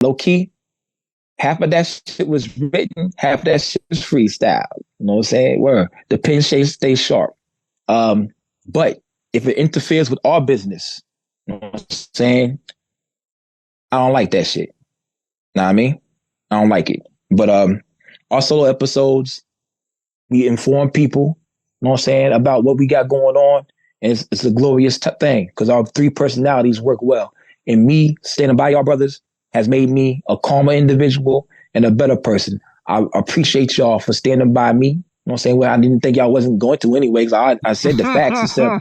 low key, half of that shit was written, half of that shit was freestyle. You know what I'm saying? Where the pen shape stays sharp. But if it interferes with our business, you know what I'm saying? I don't like that shit. Know what I mean? I don't like it. But our solo episodes, we inform people, you know what I'm saying, about what we got going on. And it's a glorious thing because our three personalities work well. And me standing by y'all brothers has made me a calmer individual and a better person. I appreciate y'all for standing by me. You know what I'm saying? Well, I didn't think y'all wasn't going to anyway. I said the facts instead.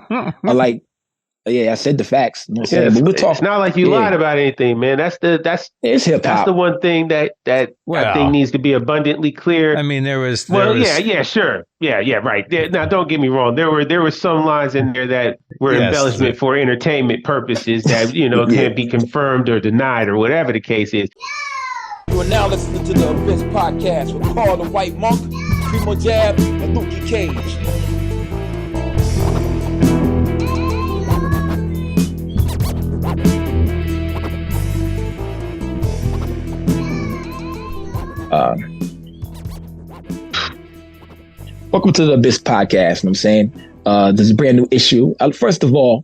I said the facts. You know what I'm saying? But we'll talk. It's not like you lied about anything, man. That's it's hip hop. That's the one thing that I think needs to be abundantly clear. I mean, there was sure. Yeah, right. Now, don't get me wrong. There were some lines in there that were embellishment for entertainment purposes that, can't be confirmed or denied or whatever the case is. You are now listening to the Abyss Podcast with Carl the White Monk, Primo Jab, and Lukey Cage. Welcome to the Abyss Podcast. You know what I'm saying? This is a brand new issue. First of all,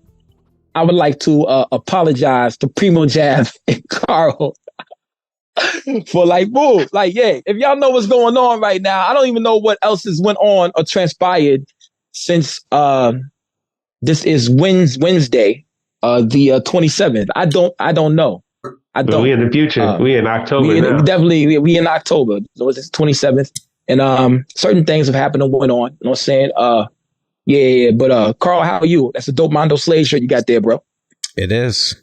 I would like to apologize to Primo Jab and Carl for if y'all know what's going on right now, I don't even know what else has went on or transpired since this is Wednesday, the 27th. I don't know. We in the future. We in October now. Definitely, we in October. So it's 27th. And certain things have happened and went on. You know what I'm saying? But Carl, how are you? That's a dope Mondo Slade shirt you got there, bro. It is.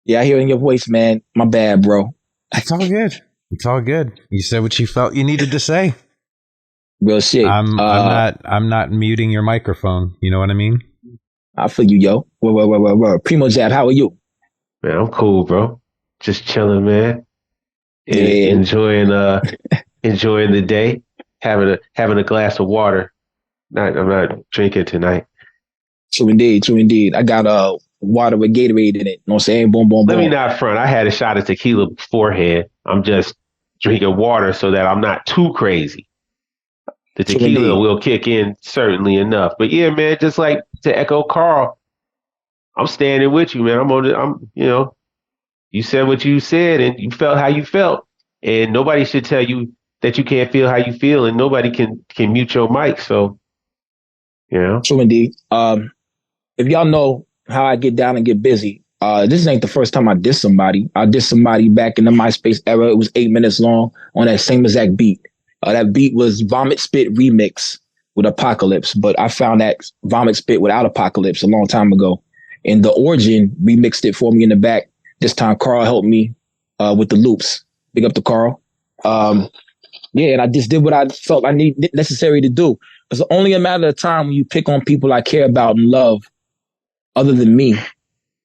Yeah, I hear in your voice, man. My bad, bro. It's all good. You said what you felt you needed to say. Real shit. I'm not muting your microphone. You know what I mean? I feel you, yo. Whoa. Primo Jab, how are you? Man, I'm cool, bro. Just chilling, man. Enjoying the day. Having a glass of water. I'm not drinking tonight. True indeed. I got water with Gatorade in it. You know what I'm saying? Boom. Let me not front. I had a shot of tequila beforehand. I'm just drinking water so that I'm not too crazy. The tequila will kick in certainly enough. But yeah, man, just like to echo Carl, I'm standing with you, man. You said what you said and you felt how you felt. And nobody should tell you that you can't feel how you feel, and nobody can mute your mic. So, True indeed. If y'all know how I get down and get busy, this ain't the first time I dissed somebody. I dissed somebody back in the MySpace era. It was 8 minutes long on that same exact beat. That beat was Vomit Spit remix with Apocalypse, but I found that Vomit Spit without Apocalypse a long time ago. And The Origin remixed it for me in the back. This time, Carl helped me with the loops. Big up to Carl. And I just did what I felt I need necessary to do. It's only a matter of time when you pick on people I care about and love other than me,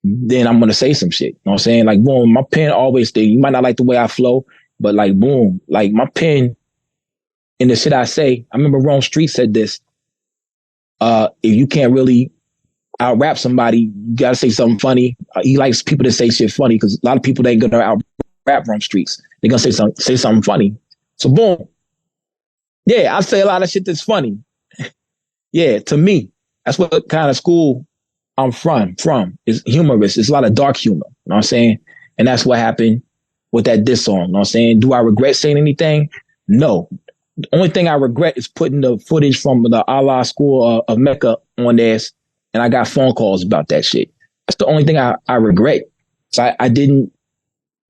then I'm going to say some shit. You know what I'm saying? Like, boom, my pen always stay. You might not like the way I flow, but like, boom, like my pen and the shit I say. I remember Rome Street said this. If you can't really out rap somebody, you got to say something funny. He likes people to say shit funny because a lot of people ain't going to out rap Rome Streets. They're going to say something funny. So boom. Yeah, I say a lot of shit that's funny. Yeah, to me, that's what kind of school I'm from. It's humorous. It's a lot of dark humor. You know what I'm saying? And that's what happened with that diss song. You know what I'm saying? Do I regret saying anything? No. The only thing I regret is putting the footage from the Allah School of Mecca on there, and I got phone calls about that shit. That's the only thing I regret. So I didn't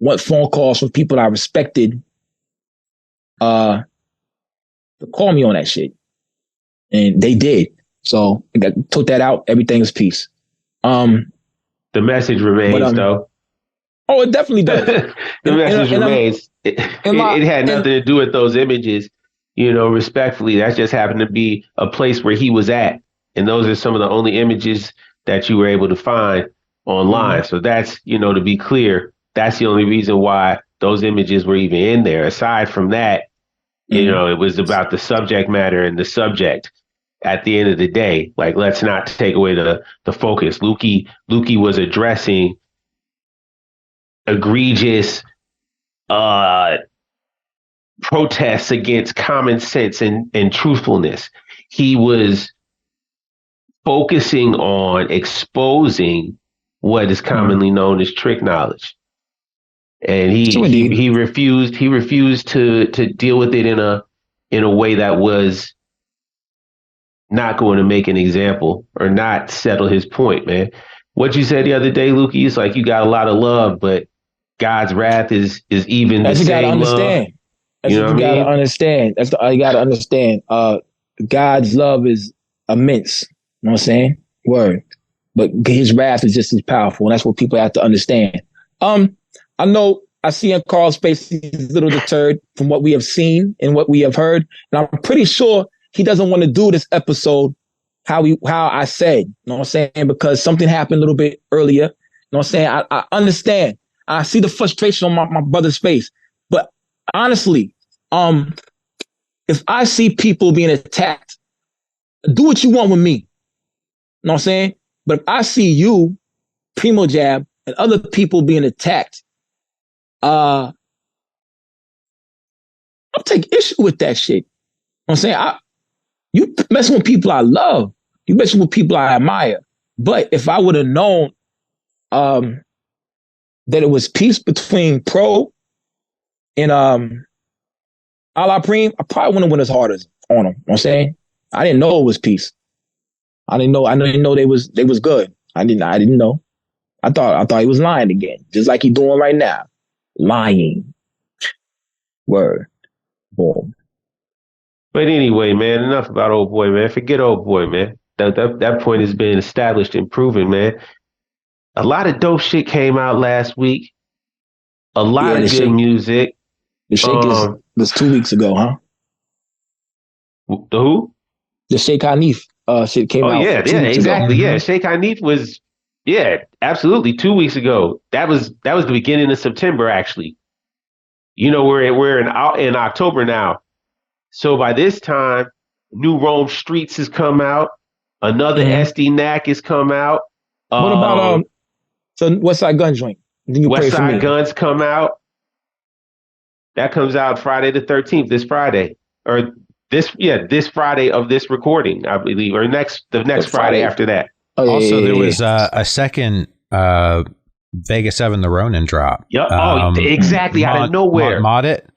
want phone calls from people I respected to call me on that shit. And they did. So I took that out. Everything is peace. The message remains, though. Oh, it definitely does. The message remains. It had nothing to do with those images, respectfully. That just happened to be a place where he was at. And those are some of the only images that you were able to find online. So that's, to be clear, that's the only reason why those images were even in there. Aside from that, it was about the subject matter and the subject. At the end of the day, like, let's not take away the focus. Lukey was addressing egregious protests against common sense and truthfulness. He was focusing on exposing what is commonly known as trick knowledge. And he refused to deal with it in a way that was not going to make an example or not settle his point, man. What you said the other day, Lukey, is like you got a lot of love, but God's wrath is even the same love. That's what you gotta understand. That's you gotta understand. God's love is immense. You know what I'm saying? Word. But his wrath is just as powerful. And that's what people have to understand. I know I see in Carl's face he's a little deterred from what we have seen and what we have heard. And I'm pretty sure he doesn't want to do this episode how I said. You know what I'm saying? Because something happened a little bit earlier. You know what I'm saying? I understand. I see the frustration on my brother's face. But honestly, if I see people being attacked, do what you want with me. You know what I'm saying? But if I see you, Primo Jab, and other people being attacked, I'll take issue with that shit. You know what I'm saying? You messing with people I love. You messing with people I admire. But if I would have known that it was peace between Pro and Allah Preem, I probably wouldn't have went as hard as on him. You know what I'm saying? I didn't know it was peace. I didn't know they was good. I didn't know. I thought he was lying again, just like he's doing right now. Lying. Word. Boom. But anyway, man, enough about old boy, man. Forget old boy, man. That point has been established and proven, man. A lot of dope shit came out last week. A lot of good music. The Shake was 2 weeks ago, huh? The who? The Sheikh Hanif shit came out. Oh, yeah, exactly. Ago. Yeah, Sheikh Hanif was, absolutely 2 weeks ago. That was the beginning of September, actually. You know, we're in October now. So by this time, New Rome Streets has come out. Another SD Knack has come out. What about so West Side Gun joint? West Side Guns come out. That comes out Friday the 13th, this Friday. Or this Friday of this recording, I believe, or the next Friday after that. Also, there was a second Vega 7 The Ronin drop. Yep. Exactly. Out of nowhere. Mod it?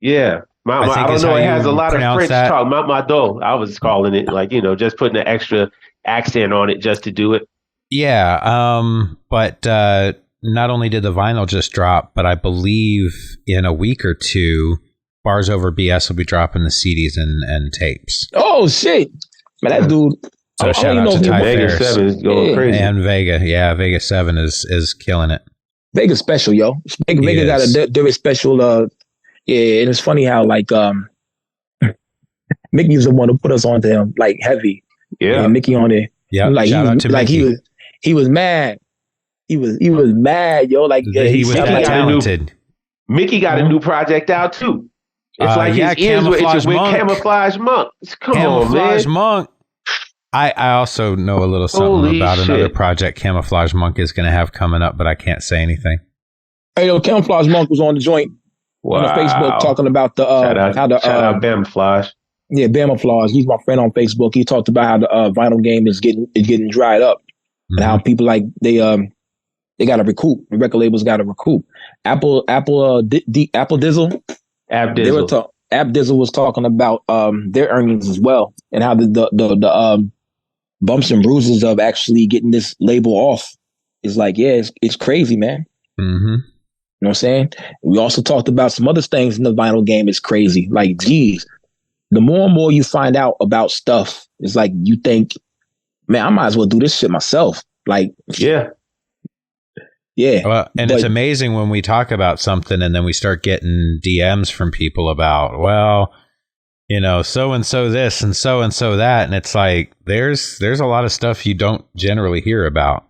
Yeah. I don't know. It has a lot of French talk. Mado. I was calling it just putting an extra accent on it just to do it. Yeah. But not only did the vinyl just drop, but I believe in a week or two, Bars Over BS will be dropping the CDs and tapes. Oh, shit. Man, that dude. So shout out to Ty Vega 7 is going crazy. And Vega. Yeah, Vega 7 is killing it. Vega's special, yo. Vega got a very special... Yeah, and it's funny how Mickey was the one who put us onto him heavy. Yeah, and Mickey on it. Yeah, he was mad. He was mad, yo. He was that talented. Mickey got a new project out too. It's his ears with Camouflage Monk. Come on, man. Camouflage Monk. I also know a little something about another project Camouflage Monk is going to have coming up, but I can't say anything. Hey, yo, Camouflage Monk was on the joint. Wow. On the Facebook talking about the shout out Bamflage. Yeah, Bamflage. He's my friend on Facebook. He talked about how the vinyl game is getting dried up, and how people they got to recoup. The record labels got to recoup. Apple Dizzle. App Dizzle was talking about their earnings as well, and how the bumps and bruises of actually getting this label off is it's crazy, man. Mm-hmm. You know what I'm saying? We also talked about some other things in the vinyl game. It's crazy. Geez, the more and more you find out about stuff, it's you think, man, I might as well do this shit myself. Yeah. Well, and it's amazing when we talk about something and then we start getting DMs from people about, so-and-so this and so that. And it's there's a lot of stuff you don't generally hear about.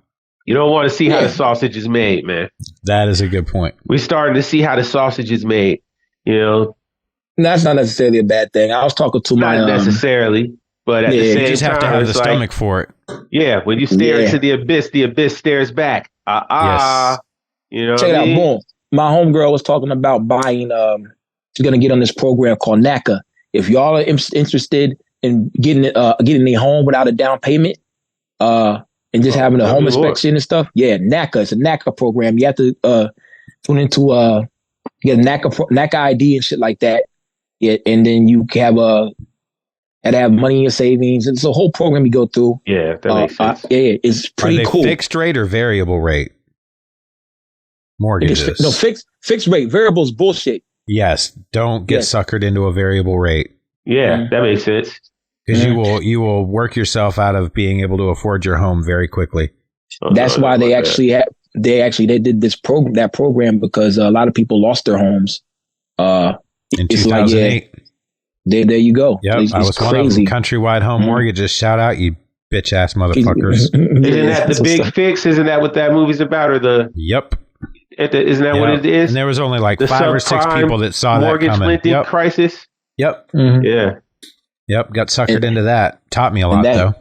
You don't want to see how the sausage is made, man. That is a good point. We're starting to see how the sausage is made, That's not necessarily a bad thing. I was talking to Not necessarily, but at the same time, you just have to have the stomach for it. Yeah, when you stare into the abyss stares back. Yes. You know, check it out. Boom. My homegirl was talking about buying. She's gonna get on this program called NACA. If y'all are interested in getting a home without a down payment, and just having a home inspection and stuff, yeah, NACA. It's a NACA program. You have to tune into get a NACA ID and shit like that. Yeah, and then you can have money in your savings. It's a whole program you go through. Yeah, that makes sense. Yeah, it's pretty cool. Fixed rate or variable rate? Mortgages. No, fixed rate. Variable's bullshit. Yes, don't get suckered into a variable rate. Yeah, that makes sense. Because you will work yourself out of being able to afford your home very quickly. That's why they did that program because a lot of people lost their homes. In 2008. There you go. Yep, I was crazy. One of them. Countrywide Home Mortgages. Shout out, you bitch ass motherfuckers. Isn't that the big fix? Isn't that what that movie's about? Yep. Isn't that what it is? And there was only like 5 or 6 people that saw that coming. Mortgage lending crisis. Yep. Mm-hmm. Yeah. Yep. Got suckered into that. Taught me a lot though.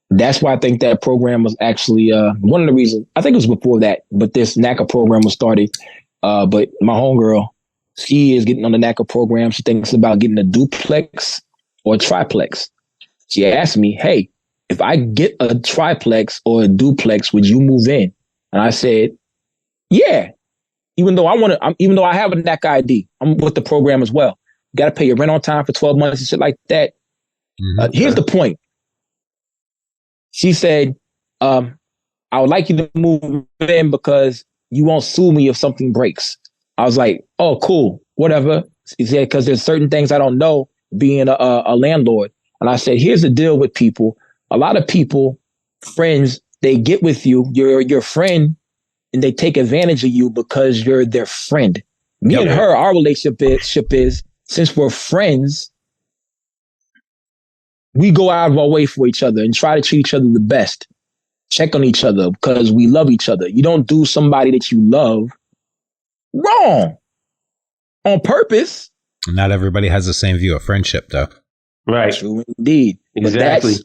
That's why I think that program was actually one of the reasons. I think it was before that, but this NACA program was started. But my homegirl, she is getting on the NACA program. She thinks about getting a duplex or a triplex. She asked me, "Hey, if I get a triplex or a duplex, would you move in?" And I said, "Yeah." Even though I have a NACA ID, I'm with the program as well. You got to pay your rent on time for 12 months and shit like that. Here's the point. She said, I would like you to move in because you won't sue me if something breaks. I was like, oh, cool, whatever. She said, because there's certain things I don't know being a landlord. And I said, here's the deal with people. A lot of people, friends, they get with you, your friend, and they take advantage of you because you're their friend. Me and her, our relationship is, since we're friends, we go out of our way for each other and try to treat each other the best. Check on each other because we love each other. You don't do somebody that you love wrong on purpose. Not everybody has the same view of friendship, though. Right. True indeed. Exactly.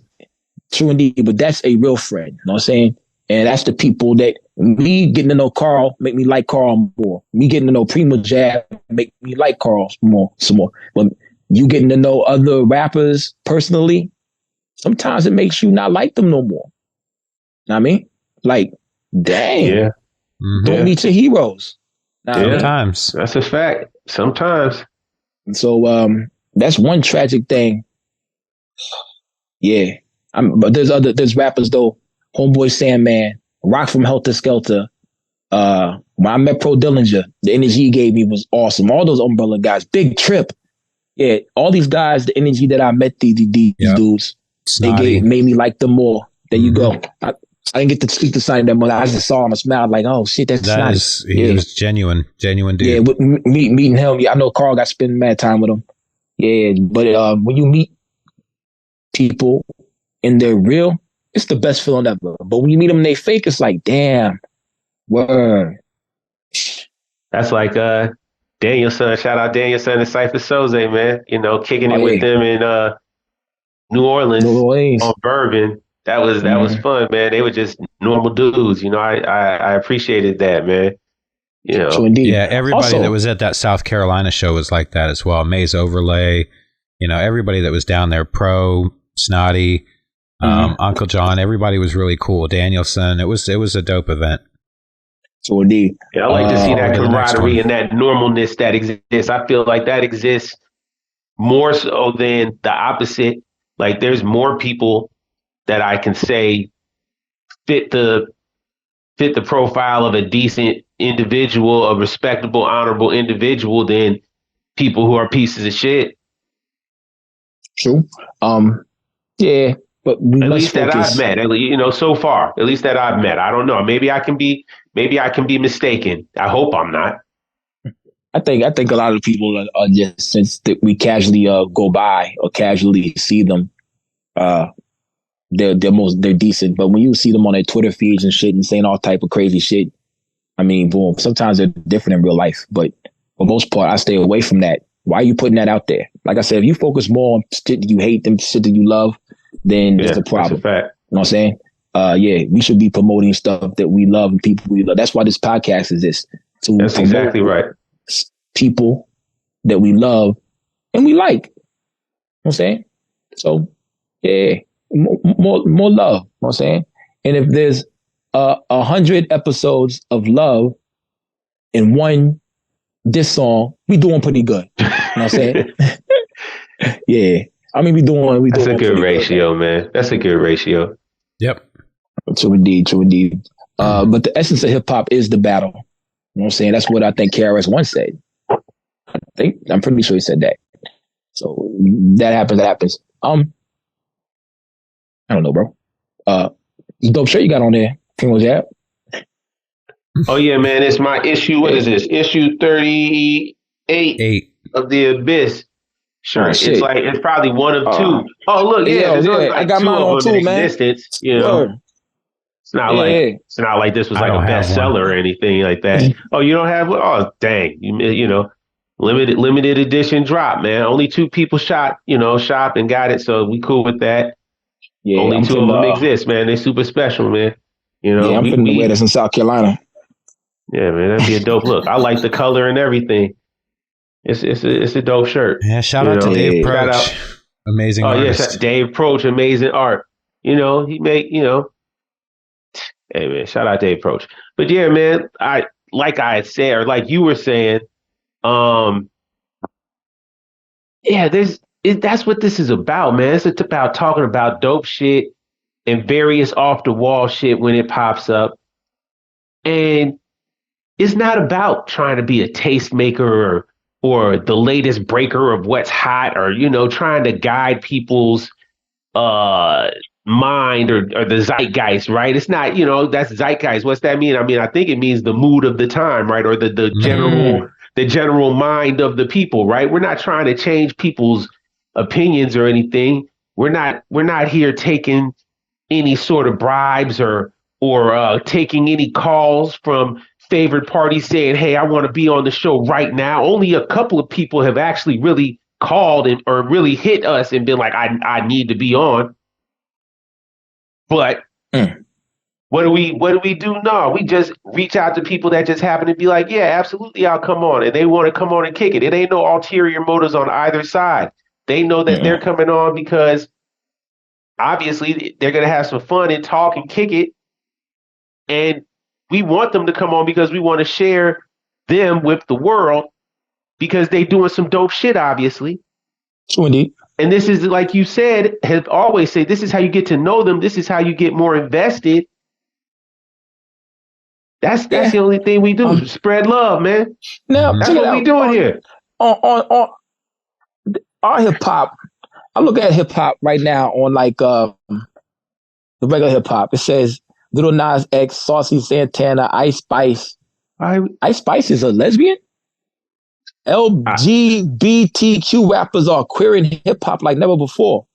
True indeed. But that's a real friend. You know what I'm saying? And that's the people that me getting to know Carl make me like Carl more. Me getting to know Primo Jab make me like Carl some more. But you getting to know other rappers personally, sometimes it makes you not like them no more. Know what I mean? Like, dang. Yeah. Don't meet your heroes. Sometimes. That's a fact. Sometimes. And so that's one tragic thing. Yeah. But there's rappers though. Homeboy Sandman, Rock from Helter Skelter. When I met Pro Dillinger, the energy he gave me was awesome. All those Umbrella guys, Big Trip. Yeah, all these guys, the energy that I met these dudes, Snotty. made me like them more. There you go. I didn't get to speak to Sonny that much. I just saw him and smiled like, oh shit, that's Snotty. He was genuine dude. Yeah, meeting him. Yeah, I know Carl got spending mad time with him. Yeah, but when you meet people and they're real, it's the best feeling ever. But when you meet them and they fake, it's like, damn, word. That's like Danielson. Shout out Danielson and Cypher Soze, man. You know, kicking it with them in New Orleans on Bourbon. That was fun, man. They were just normal dudes. You know, I appreciated that, man. You know, yeah. Everybody that was at that South Carolina show was like that as well. Maze Overlay. You know, everybody that was down there, Pro, Snotty. Uncle John, everybody was really cool. Danielson, it was a dope event. So indeed, yeah, I like to see that camaraderie and that normalness that exists. I feel like that exists more so than the opposite. Like there's more people that I can say fit the profile of a decent individual, a respectable, honorable individual than people who are pieces of shit. True. Yeah. But at least that I've met, you know, so far, at least that I've met. I don't know. Maybe I can be mistaken. I hope I'm not. I think a lot of people are just, since that we casually go by or casually see them, they're decent. But when you see them on their Twitter feeds and shit and saying all type of crazy shit, I mean, boom. Sometimes they're different in real life, but for the most part, I stay away from that. Why are you putting that out there? Like I said, if you focus more on shit that you hate than shit that you love, then there's a problem. That's a fact. You know what I'm saying? yeah, we should be promoting stuff that we love and people we love. That's why this podcast exists. That's exactly right. People that we love and we like. You know what I'm saying? So, yeah, more love. You know what I'm saying? And if there's 100 episodes of love in one diss song, we doing pretty good. You know what I'm saying? Yeah. I mean, we doing That's a good ratio, good, man. That's a good ratio. Yep. True indeed. But the essence of hip hop is the battle. You know what I'm saying? That's what I think KRS once said. I'm pretty sure he said that. So that happens. I don't know, bro. Dope shirt you got on there. Primo Jab. Oh yeah, man. It's my issue. What is this? Issue 38 of the Abyss shirt. It's probably one of two. Oh look, there's only like I got two mine on too, man. Existence, you know. It's not it's not like this was like a bestseller or anything like that. Oh, you don't have? Oh, dang. You know, limited edition drop, man. Only 2 people shopped and got it, so we cool with that. Yeah, only 2 of them exist, man. They're super special, man. You know, I'm finna wear this in South Carolina. Yeah, man, that'd be a dope look. I like the color and everything. It's a dope shirt. Yeah, shout out to Dave Proch. Amazing artist. Oh, yeah, Dave Proch, amazing art. You know, he make, hey, man, shout out Dave Proch. But yeah, man, like I said, or like you were saying, that's what this is about, man. It's about talking about dope shit and various off the wall shit when it pops up. And it's not about trying to be a tastemaker or the latest breaker of what's hot or, trying to guide people's mind or the zeitgeist, right? It's not, that's zeitgeist. What's that mean? I mean, I think it means the mood of the time, right? Or the general mind of the people, right? We're not trying to change people's opinions or anything. We're not here taking any sort of bribes or taking any calls from favored parties saying, hey, I want to be on the show right now. Only a couple of people have actually really called or really hit us and been like, I need to be on. But what do we do? No, we just reach out to people that just happen to be like, yeah, absolutely, I'll come on. And they want to come on and kick it. It ain't no ulterior motives on either side. They know that they're coming on because obviously they're going to have some fun and talk and kick it. And we want them to come on because we want to share them with the world because they doing some dope shit, obviously. True indeed. And this is, like you said, have always said, this is how you get to know them. This is how you get more invested. That's the only thing we do. Spread love, man. Now, that's what we doing here. On our hip hop, I look at hip hop right now on like the regular hip hop. It says Lil Nas X, Saucy Santana, Ice Spice. Ice Spice is a lesbian? LGBTQ rappers are queering hip hop like never before.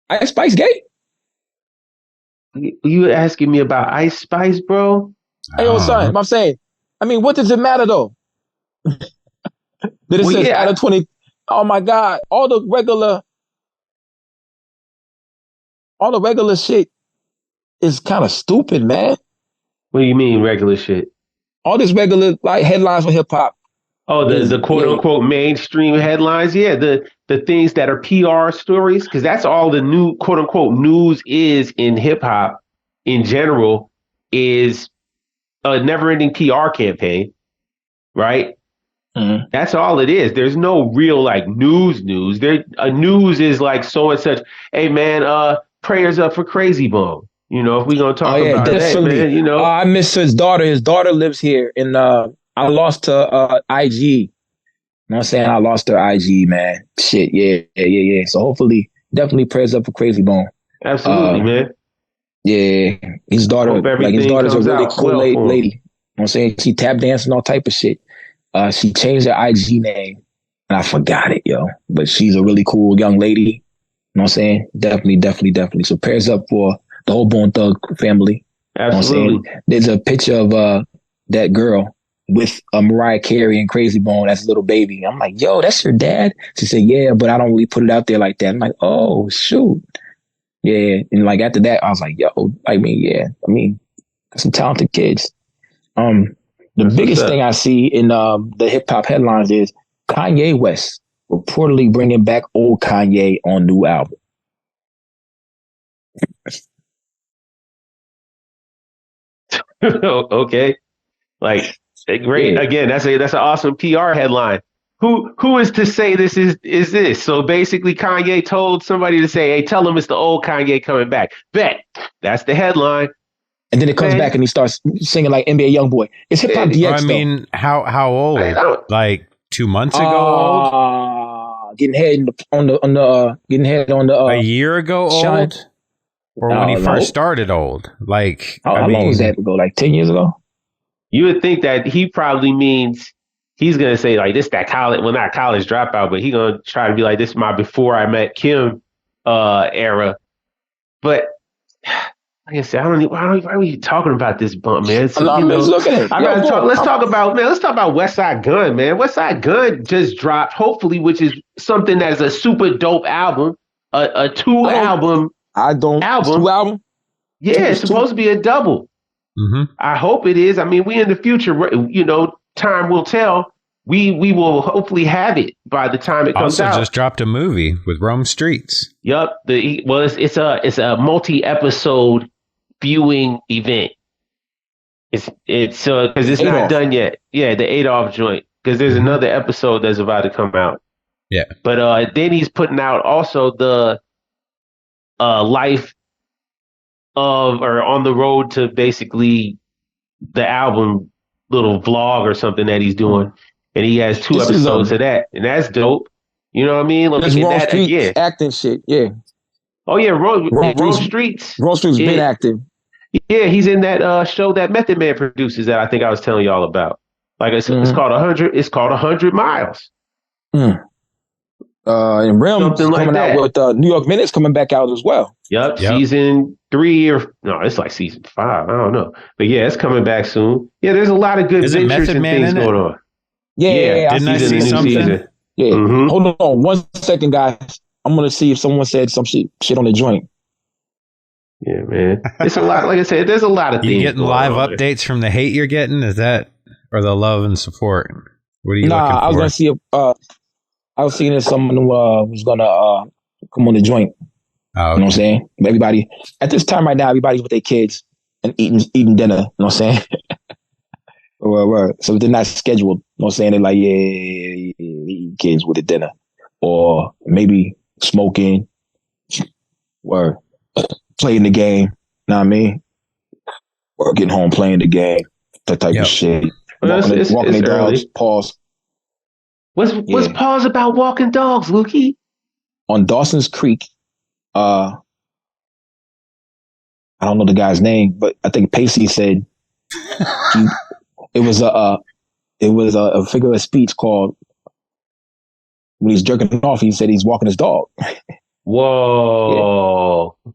Ice Spice gay? You asking me about Ice Spice, bro? Hey, yo, son, I'm saying, I mean, what does it matter though? That it says out of 20. Oh my God, all the regular shit is kind of stupid, man. What do you mean regular shit? All this regular like headlines for hip hop. Oh, the quote unquote mainstream headlines. Yeah, the things that are PR stories, because that's all the new quote unquote news is in hip hop in general, is a never ending PR campaign, right? Mm-hmm. That's all it is. There's no real like news. News is like so and such. Hey man, prayers up for Crazy Bone. If we're gonna talk about that, man, I miss his daughter. His daughter lives here, and I lost her IG. You know what I'm saying? I lost her IG, man. Shit, yeah. So hopefully, definitely prayers up for Crazy Bone. Absolutely, man. Yeah, his daughter, his daughter's a really cool lady. You know what I'm saying? She tap dancing, all type of shit. She changed her IG name, and I forgot it, yo. But she's a really cool young lady. You know what I'm saying? Definitely. So prayers up for the whole Bone Thug family. Absolutely. You know what I'm saying? There's a picture of that girl, with Mariah Carey and Crazy Bone as a little baby. I'm like, yo, that's your dad? She said, yeah, but I don't really put it out there like that. I'm like, oh, shoot. Yeah. And like after that, I was like, yo, some talented kids. The That's biggest thing I see in the hip hop headlines is Kanye West reportedly bringing back old Kanye on new album. Okay. Like, great. Yeah. Again, that's an awesome PR headline. Who is to say this is this? So basically, Kanye told somebody to say, "Hey, tell him it's the old Kanye coming back." Bet. That's the headline. And then it comes back and he starts singing like NBA YoungBoy. It's hip hop DX. I mean, how old? Like 2 months ago? Old? Getting head on the a year ago shine. Old, or when he first started old. Like how long was that ago? Like 10 years ago. You would think that he probably means he's gonna say like this that college, well not college dropout, but he's gonna try to be like this is my before I met Kim era. But like I said, why are we talking about this bump, man? So, let's talk about West Side Gun, man. West Side Gun just dropped, hopefully, which is something that's a super dope album, a two album. Yeah, it's supposed to be a double. Mm-hmm. I hope it is. I mean, we in the future, time will tell. We will hopefully have it by the time it comes out. Also just dropped a movie with Rome Streets. Yup. It's a multi-episode viewing event. It's because it's not done yet. Yeah, the Adolf joint. Because there's another episode that's about to come out. Yeah. But then he's putting out also the life of or on the road to basically the album little vlog or something that he's doing. And he has 2 episodes of that. And that's dope. You know what I mean? That's Rome Streets acting shit, yeah. Oh, yeah, Rome Streets. Rome Streets been active. Yeah, he's in that show that Method Man produces that I think I was telling y'all about. Like it's called 100. It's called 100 Miles. And Rim's coming out with New York Minutes coming back out as well. Yep. Season 3 it's like season 5. I don't know, but yeah, it's coming back soon. Yeah, there's a lot of good ventures and things going on. Yeah. Didn't I see something? Season. Yeah. Mm-hmm. Hold on 1 second, guys. I'm gonna see if someone said some shit on the joint. Yeah, man. It's a lot. Like I said, there's a lot of things. You getting live updates from the hate you're getting? Is that or the love and support? What are you looking for? I was gonna see if I was seeing if someone who was gonna come on the joint. Oh, okay. You know what I'm saying? Everybody at this time right now, everybody's with their kids and eating dinner. You know what I'm saying? So they're not scheduled. You know what I'm saying? They're like, yeah, kids with the dinner, or maybe smoking, or playing the game. You know what I mean? Or getting home playing the game. That type of shit. Walking their dogs. Pause. What's pause about walking dogs, Lukey? On Dawson's Creek, I don't know the guy's name, but I think Pacey said it was a figure of speech called when he's jerking off. He said he's walking his dog. Whoa! Yeah.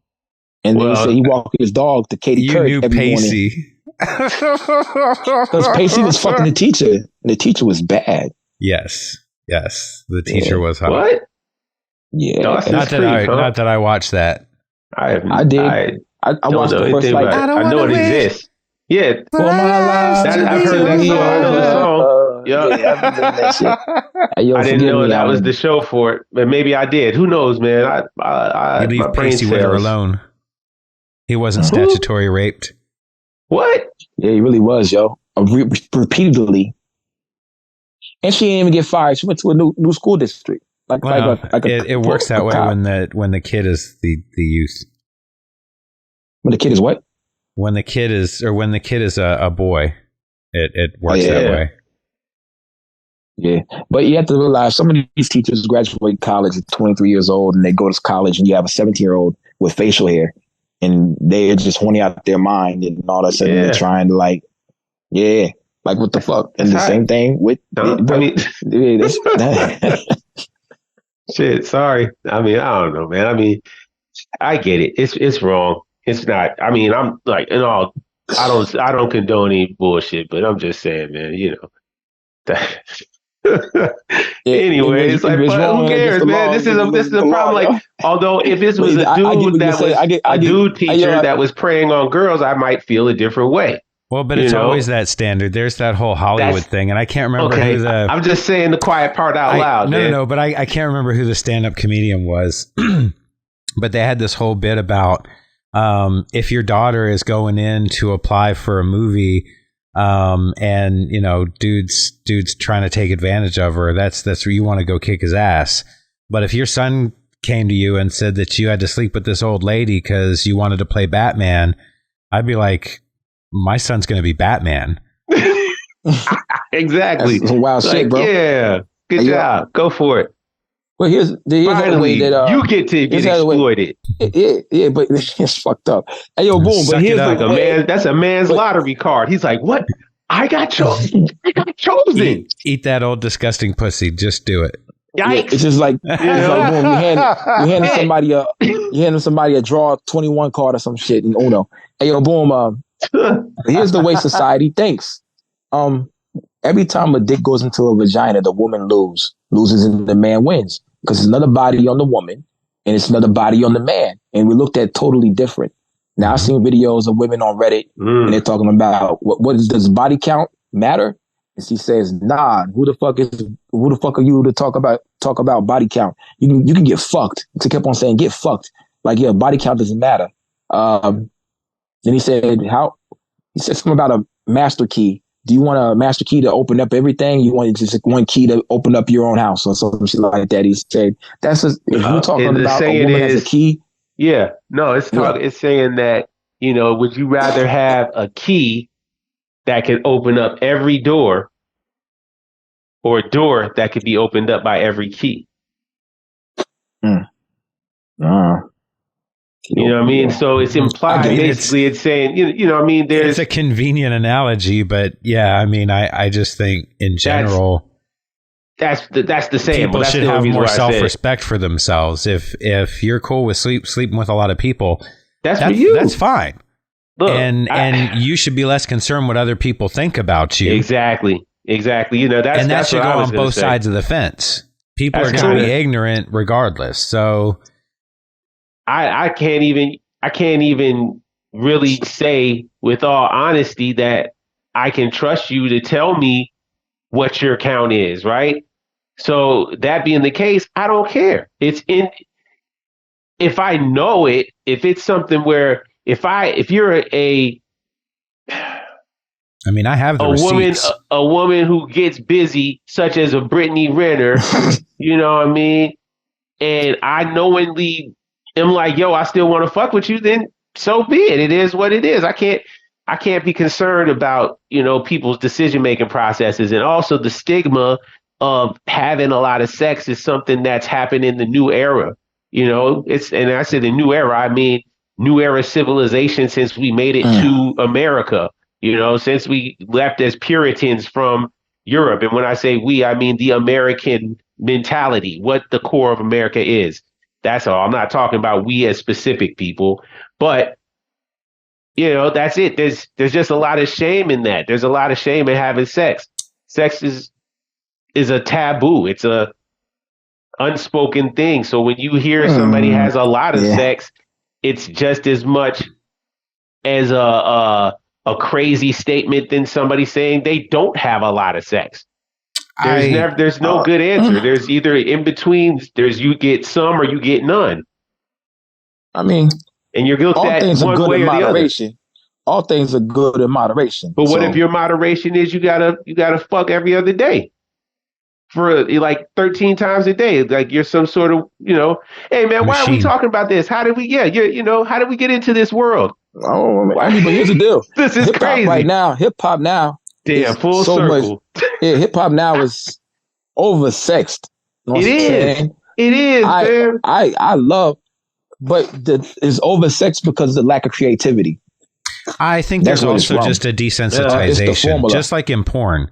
And then he said he walked his dog to Katie Couric every Pacey. morning. Because Pacey was fucking the teacher, and the teacher was bad. Yes. The teacher was hot. What? Yeah. Not that I watched that. I did. I watched the first like. I know it exists. Yeah. I've heard that song. I know the song. I didn't know that was the show for it, but maybe I did. Who knows, man? You leave Pacey with her alone. He wasn't statutory raped. What? Yeah, he really was, yo. Repeatedly. And she didn't even get fired. She went to a new school district. It works that way when the kid is the youth. When the kid is what? When the kid is a boy, it works that way. Yeah, but you have to realize some of these teachers graduate college at 23 years old, and they go to college, and you have a 17-year-old with facial hair, and they're just horny out their mind, and all of a sudden they're trying to like what the fuck? And the same thing with. Shit. Sorry. I mean, I don't know, man. I mean, I get it. It's wrong. It's not. I mean, I'm like in all I don't condone any bullshit, but I'm just saying, man, anyway, it's like, but who cares, man? This is a problem. Like, although if this was a dude that was a dude teacher that was preying on girls, I might feel a different way. Well, but it's always that standard. There's that whole Hollywood thing, and I can't remember who the... I'm just saying the quiet part out loud. No, but I can't remember who the stand-up comedian was. But they had this whole bit about if your daughter is going in to apply for a movie, and dude's trying to take advantage of her, that's where you want to go kick his ass. But if your son came to you and said that you had to sleep with this old lady because you wanted to play Batman, I'd be like, my son's going to be Batman. Exactly. That's some wild shit, bro. Yeah. Good job. Go for it. Well, here's the way that you get to get exploited. Yeah, but it's fucked up. Hey, yo, boom. But here's like that's a man's lottery card. He's like, what? I got chosen. Eat that old disgusting pussy. Just do it. Yikes. Yeah, it's just like, boom. You handing somebody a draw 21 card or some shit in Uno. Hey, yo, boom. Here's the way society thinks. Every time a dick goes into a vagina, the woman loses and the man wins, because it's another body on the woman and it's another body on the man, and we looked at totally different. Now I've seen videos of women on Reddit and they're talking about does body count matter? And she says, nah. Who the fuck are you to talk about body count? You can get fucked. She kept on saying get fucked. Like, yeah, body count doesn't matter. Then he said something about a master key. Do you want a master key to open up everything? You want just one key to open up your own house or something like that? He said, if you're talking about a woman as a key. Yeah, no, it's saying that, would you rather have a key that can open up every door or a door that could be opened up by every key? You know what I mean? So it's implied, basically, it's saying, there's... It's a convenient analogy, but yeah, I mean, I just think in general... That's the same. People should have more self-respect for themselves. If you're cool with sleeping with a lot of people, that's for you. That's fine. Look, and you should be less concerned what other people think about you. Exactly. That should go on both sides of the fence. People are going to be ignorant regardless. So... I can't even really say with all honesty that I can trust you to tell me what your count is, right? So that being the case, I don't care. If I know it, if it's something where if you're I have the receipts. A woman who gets busy, such as a Brittany Renner, you know what I mean? And I knowingly am like, yo, I still want to fuck with you, then so be it. It is what it is. I can't be concerned about, people's decision-making processes. And also the stigma of having a lot of sex is something that's happened in the new era. And I say the new era, I mean, new era civilization since we made it to America, since we left as Puritans from Europe. And when I say we, I mean the American mentality, what the core of America is. That's all. I'm not talking about we as specific people, but that's it. There's just a lot of shame in that. There's a lot of shame in having sex. Sex is a taboo. It's a unspoken thing. So when you hear somebody has a lot of sex, it's just as much as a crazy statement than somebody saying they don't have a lot of sex. There's no good answer. There's either in between. There's you get some or you get none. I mean, and you're looked at one way or the other. All things are good in moderation. But what if your moderation is you gotta fuck every other day for like 13 times a day? Like you're some sort of hey man, why are we talking about this? How did we how did we get into this world? Oh, I mean, but here's the deal. This is crazy right now. Hip hop now. Damn, full circle. Hip hop now is oversexed. It is, man. I love, but it's oversexed because of the lack of creativity. I think there's also just a desensitization, just like in porn.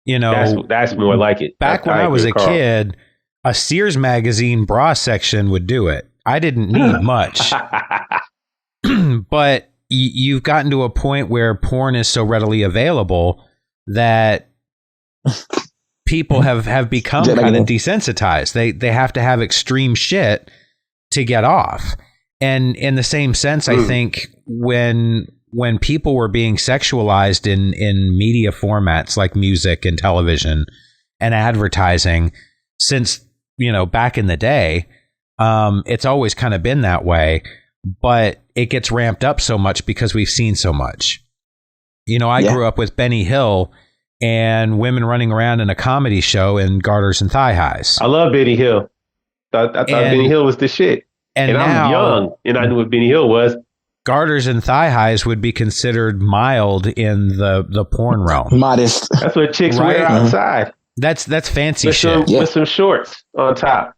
That's more like it. Back when I was a kid, a Sears magazine bra section would do it. I didn't need much, but you've gotten to a point where porn is so readily available that people have become kind of desensitized. They have to have extreme shit to get off. And in the same sense, I think when people were being sexualized in media formats like music and television and advertising, since, back in the day, it's always kind of been that way, but it gets ramped up so much because we've seen so much. I grew up with Benny Hill and women running around in a comedy show in garters and thigh highs. I love Benny Hill. I thought Benny Hill was the shit. And now, I'm young, and I knew what Benny Hill was. Garters and thigh highs would be considered mild in the porn realm. Modest. That's what chicks wear outside. That's fancy shit. With some shorts on top.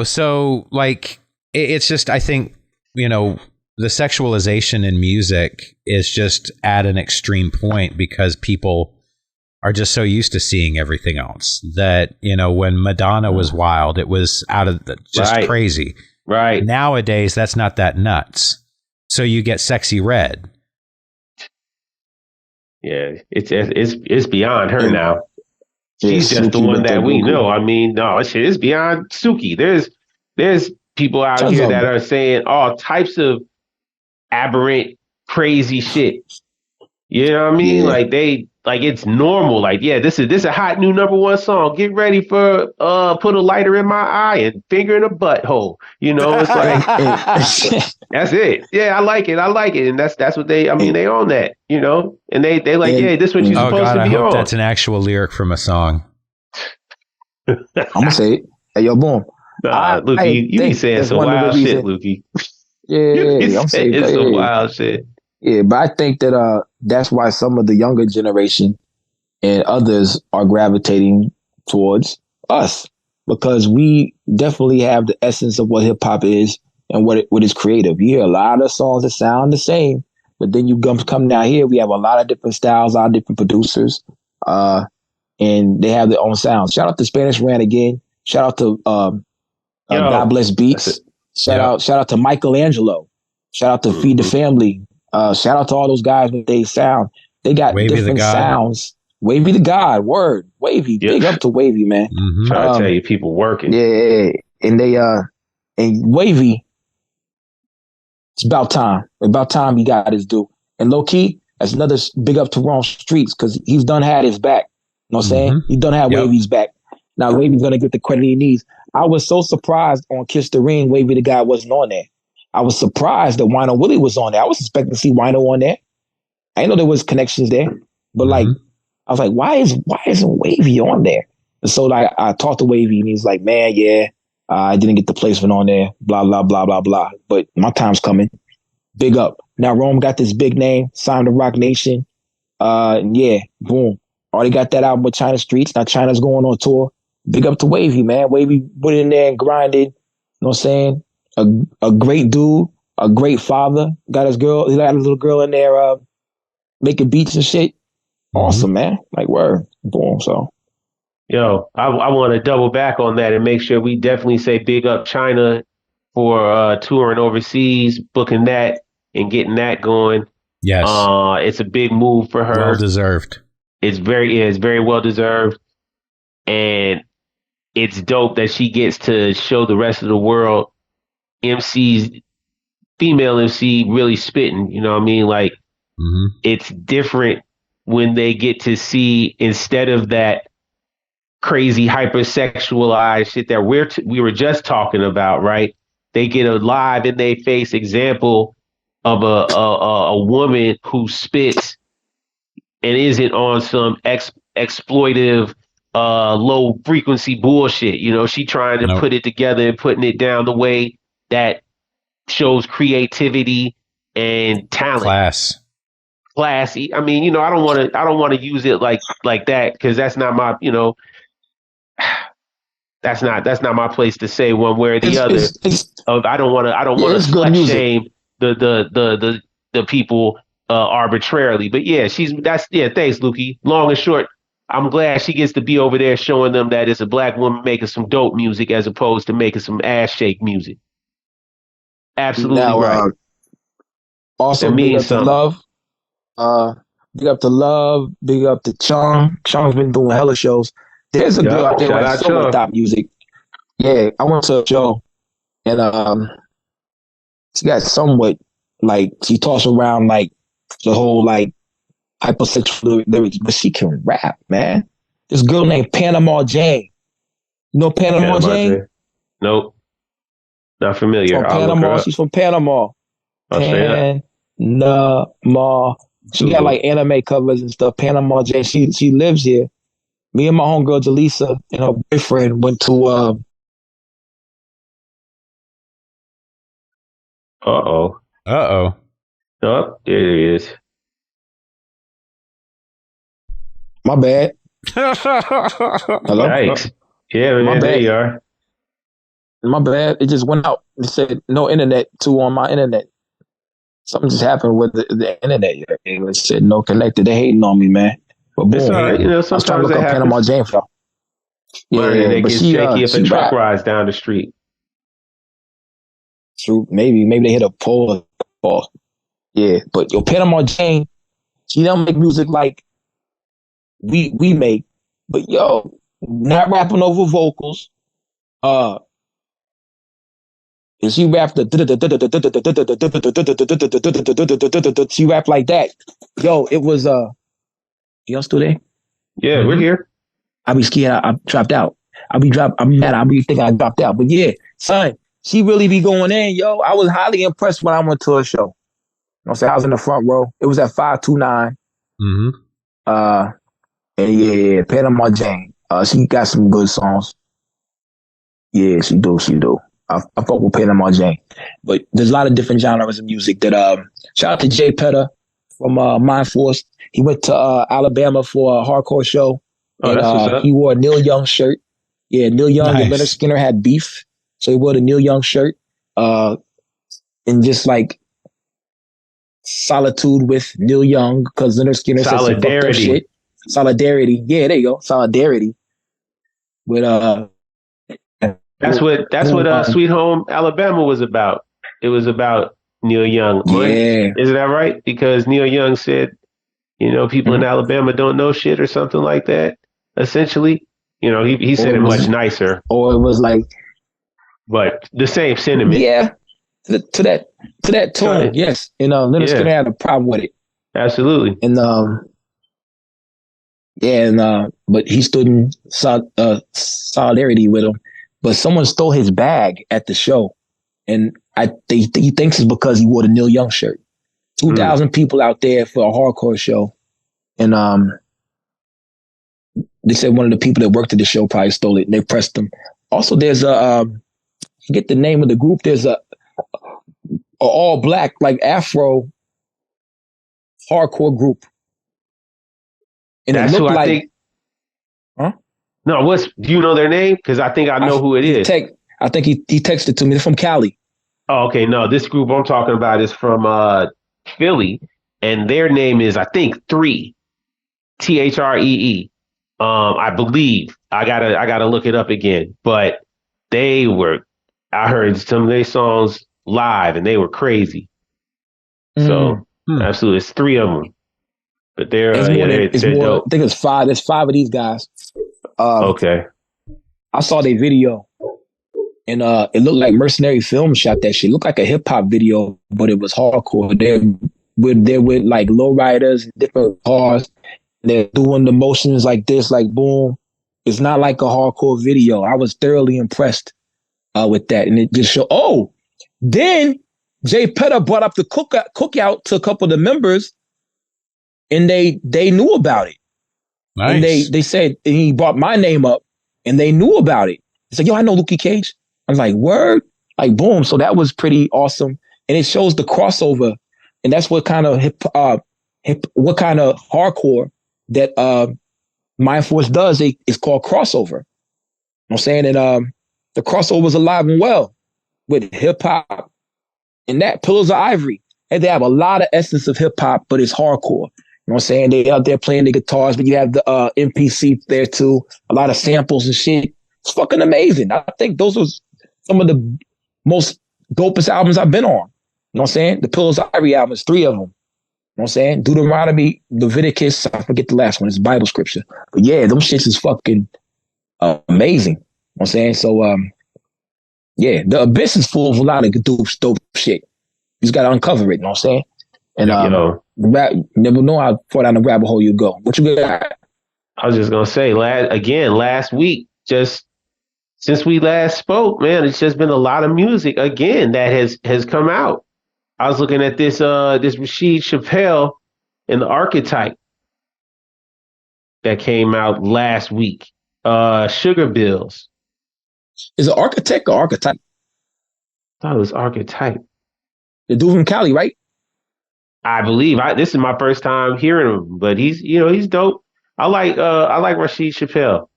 So like it's just, I think, the sexualization in music is just at an extreme point because people are just so used to seeing everything else that, when Madonna was wild, it was out of crazy. Right. Nowadays, that's not that nuts. So you get Sexy Red. Yeah, it's beyond her now. She's just the one that we know. I mean, no, it's beyond Suki. There's people out here that are saying all types of aberrant, crazy shit. You know what I mean? Yeah. Like it's normal. Like, yeah, this is a hot new #1 song. Get ready for put a lighter in my eye and finger in a butthole. It's like that's it. Yeah, I like it. And that's what they own that, And they like, yeah, this is what you're supposed to be on. That's an actual lyric from a song. I'm gonna say it. Hey, yo, boom. Lukey, you be saying some wild shit, Lukey. Yeah, I'm saying it's some wild shit. Yeah, but I think that that's why some of the younger generation and others are gravitating towards us, because we definitely have the essence of what hip hop is and what is creative. You hear a lot of songs that sound the same, but then you come down here, we have a lot of different styles, a lot of different producers, and they have their own sounds. Shout out to Spanish Rant again. Shout out to God Bless Beats. Shout out to Michelangelo. Shout out to Feed the Family. Shout out to all those guys with they sound. They got Wavy different sounds. Wavy the God, word. Wavy. Big up to Wavy, man. Mm-hmm. Trying to tell you, people working. Yeah. And they and Wavy, it's about time. About time he got his due. And low key, that's another big up to Wrong Streets, because he's done had his back. You know what I'm saying? He done had Wavy's back. Now Wavy's gonna get the credit he needs. I was so surprised on Kiss the Ring, Wavy the God wasn't on there. I was surprised that Wino Willie was on there. I was expecting to see Wino on there. I didn't know there was connections there, but I was like, why isn't Wavy on there? And so I talked to Wavy, and he's like, man, yeah, I didn't get the placement on there. Blah blah blah blah blah. But my time's coming. Big up. Now Rome got this big name, signed to Rock Nation. Yeah, boom. Already got that album with China Streets. Now China's going on tour. Big up to Wavy, man. Wavy went in there and grinded. You know what I'm saying? A great dude, a great father. Got his little girl in there making beats and shit. Awesome, man. Like, word. Boom. So, yo, I want to double back on that and make sure we definitely say big up China for touring overseas, booking that and getting that going. Yes. It's a big move for her. Well deserved. It's very well deserved. And it's dope that she gets to show the rest of the world female MC really spitting, you know what I mean? Like, it's different when they get to see, instead of that crazy hypersexualized shit that we were just talking about, right? They get a live in their face example of a woman who spits and isn't on some exploitive low frequency bullshit. She trying to put it together and putting it down the way that shows creativity and talent. Classy. I mean, I don't want to use it like that, because that's not my, that's not my place to say one way or the other. I don't want to slut shame the people arbitrarily. But yeah, thanks, Lukey. Long and short, I'm glad she gets to be over there showing them that it's a black woman making some dope music as opposed to making some ass shake music. Absolutely right. Also, big up to Love. Big up to Love. Big up to Chung. Chung's been doing hella shows. There's a girl out there writing so much top music. Yeah, I went to a show and she got somewhat like she talks around like the whole like hypersexual lyrics, but she can rap, man. This girl named Panama Jane. You know Panama Jane? Nope. Not familiar. From Panama. She's from Panama. Panama. She got like anime covers and stuff. Panama Jane. She lives here. Me and my homegirl Jaleesa and her boyfriend went to Oh, there it is. My bad. Hello? Yikes. Yeah, man, there you are. My bad. It just went out. It said no internet on my internet. Something just happened with the internet. It said no connected. They hating on me, man. But boom, it's all right. You know, sometimes I was trying to look up Panama Jane for. Yeah, they get shaky if a truck rides down the street. True. Maybe they hit a pole. Yeah, but yo, Panama Jane, she don't make music like we make, but yo, not rapping over vocals. And she rapped she rapped like that. Yo, it was y'all still there? Yeah, we're here. I be scared I dropped out. I'm mad. I be thinking I dropped out. But yeah, son, she really be going in, yo. I was highly impressed when I went to her show. You know what I'm saying? I was in the front row. It was at 529. And yeah, Panama Jane. She got some good songs. Yeah, she do. I fuck with Panama Jane. But there's a lot of different genres of music that shout out to Jay Petter from Mind Force. He went to Alabama for a hardcore show. And he wore a Neil Young shirt. Yeah, Neil Young and Leonard Skinner had beef. So he wore the Neil Young shirt. And just like solitude with Neil Young, because Leonard Skinner said some fucked up shit. Solidarity. Yeah, there you go. Solidarity. With That's what Sweet Home Alabama was about. It was about Neil Young. Yeah. Isn't that right? Because Neil Young said, you know, people in Alabama don't know shit or something like that. Essentially, you know, he said it much nicer. Or it was like, but the same sentiment. Yeah, to that tone. Yes, and Leonard Skinner had a problem with it. Absolutely. And but he stood in solidarity with him. But someone stole his bag at the show, and he thinks it's because he wore the Neil Young shirt. 2,000 people out there for a hardcore show, and they said one of the people that worked at the show probably stole it, and they pressed him. Also, there's I forget the name of the group. There's a all black like Afro hardcore group, and that's it looked who I think. Huh? No, do you know their name? Because I think I know who it is. I think he texted to me. They're from Cali. Oh, okay. No, this group I'm talking about is from Philly, and their name is, I think, 3, THREE. I believe. I gotta look it up again. But I heard some of their songs live, and they were crazy. So absolutely, it's 3 of them. But they're dope. I think it's 5. There's 5 of these guys. Okay. I saw their video, and it looked like Mercenary Films shot that shit. It looked like a hip hop video, but it was hardcore. They're with like lowriders, different cars. They're doing the motions like this, like boom. It's not like a hardcore video. I was thoroughly impressed with that, and it just showed. Oh, then Jay Petter brought up the cookout to a couple of the members, and they knew about it. Nice. And they said, and he brought my name up, and they knew about it. It's like, yo, I know Lukie Cage. I was like, word? Like, boom. So that was pretty awesome. And it shows the crossover. And that's what kind of what kind of hardcore that Mind Force does. It's called crossover. You know what I'm saying? And the crossover's alive and well with hip hop and that Pillars of Ivory. And they have a lot of essence of hip hop, but it's hardcore. You know what I'm saying? They out there playing the guitars, but you have the MPC there too. A lot of samples and shit. It's fucking amazing. I think those are some of the most dopest albums I've been on. know what I'm saying? The Pillows Ivory album is 3 of them. You know what I'm saying? Deuteronomy, Leviticus, I forget the last one. It's Bible scripture. But yeah, them shits is fucking amazing. You know what I'm saying? So, yeah, the Abyss is full of a lot of dope shit. You just got to uncover it, you know what I'm saying? And never know how far down the rabbit hole you go. What you got? I was just going to say, last week, just since we last spoke, man, it's just been a lot of music, again, that has come out. I was looking at this Rashid Chappelle and the Archetype that came out last week. Sugar Bills. Is it Architect or Archetype? I thought it was Archetype. The dude from Cali, right? I believe. This is my first time hearing him, but he's dope. I like Rashid Chappelle.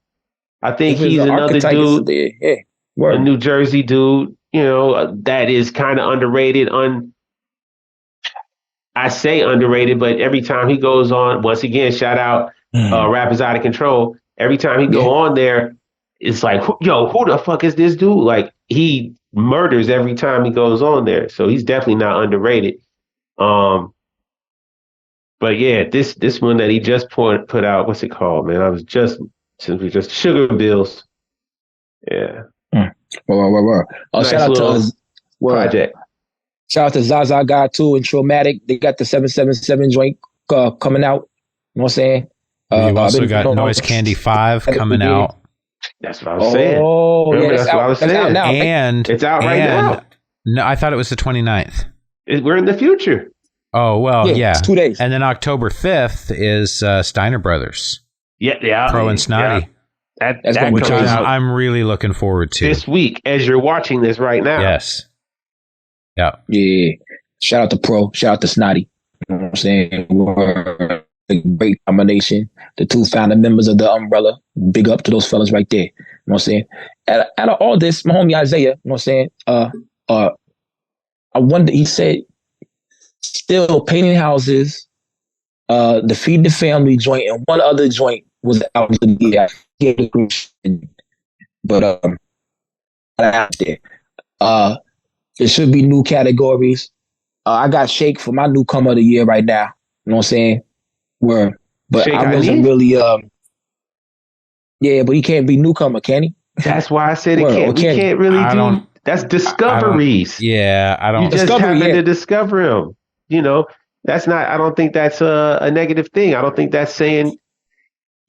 I think he's another dude, a New Jersey dude, that is kind of underrated. I say underrated, but every time he goes on, once again, shout out Rappers Out of Control. Every time he go on there, it's like, yo, who the fuck is this dude? Like, he murders every time he goes on there. So he's definitely not underrated. But yeah, this one that he just put out, what's it called, man? Since we just Sugar Bills. Yeah. Well. Nice shout out to project. Shout out to Zaza God too and Traumatic. They got the 777 joint coming out. You know what I'm saying? You've also got Noise Candy 5 coming out. That's what I was saying. Remember, that's what I was saying. Out now, and it's out right now. No, I thought it was the 29th. We're in the future. Oh, well, yeah. It's 2 days. And then October 5th is Steiner Brothers. Yeah. Pro and Snotty. Yeah. That which I'm really looking forward to. This week, as you're watching this right now. Yes. Yeah. Yeah. Shout out to Pro. Shout out to Snotty. You know what I'm saying? We're a great combination. The 2 founding members of the Umbrella. Big up to those fellas right there. You know what I'm saying? Out of all this, my homie Isaiah, you know what I'm saying? I wonder, he said, still painting houses, the Feed the Family joint, and one other joint was out the but out there. There should be new categories. I got Shake for my newcomer of the year right now. You know what I'm saying? But Shake, I wasn't really yeah, but he can't be newcomer, can he? That's why I said it can't. We can't really do. That's discoveries. I don't. You just happen to discover him. That's not. I don't think that's a negative thing. I don't think that's saying.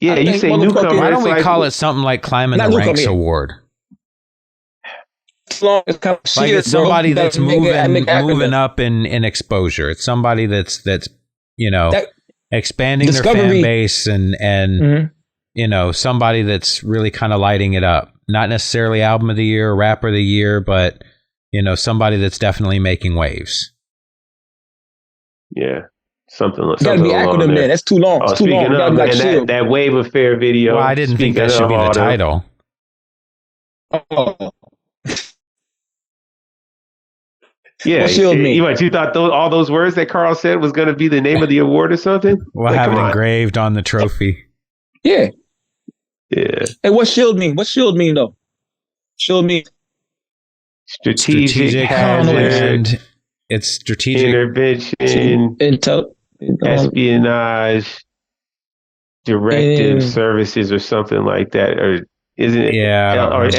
Yeah, you say newcomer. Why don't we call it something like climbing the ranks award? Like it's somebody that's moving up in exposure. It's somebody that's expanding their fan base and somebody that's really kind of lighting it up. Not necessarily album of the year or rapper of the year, but somebody that's definitely making waves. Yeah, something. Gotta be acronym there. That's too long. It's too long. Of, and that Wave Affair video. Well, I didn't think that should be the title. Yeah, you thought all those words that Carl said was going to be the name of the award or something? We'll have it engraved on the trophy. Yeah. Yeah. Hey, what shield mean? What shield mean though? Shield mean strategic hazard. It's strategic intervention, espionage, directive services, or something like that, or isn't it? Yeah. Or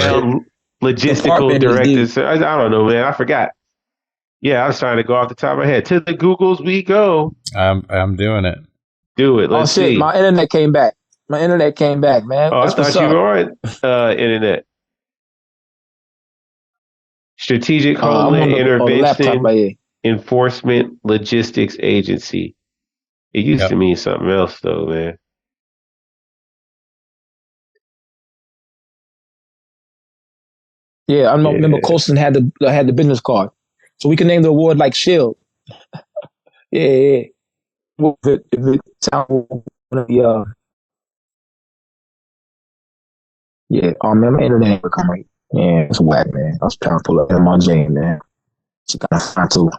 logistical directives. I don't know, man. I forgot. Yeah, I was trying to go off the top of my head. To the Googles we go. I'm doing it. Do it. Let's see. My internet came back. Man. Oh, I thought you were on internet. Strategic Homeland Intervention Enforcement Logistics Agency. It used to mean something else, though, man. Yeah, I remember Colson had the business card, so we can name the award like Shield. Yeah. If it sounds yeah. Oh man, my internet ain't working right. Yeah, it's whack, man. I was trying to pull up my Jane, man. She kind of fine too.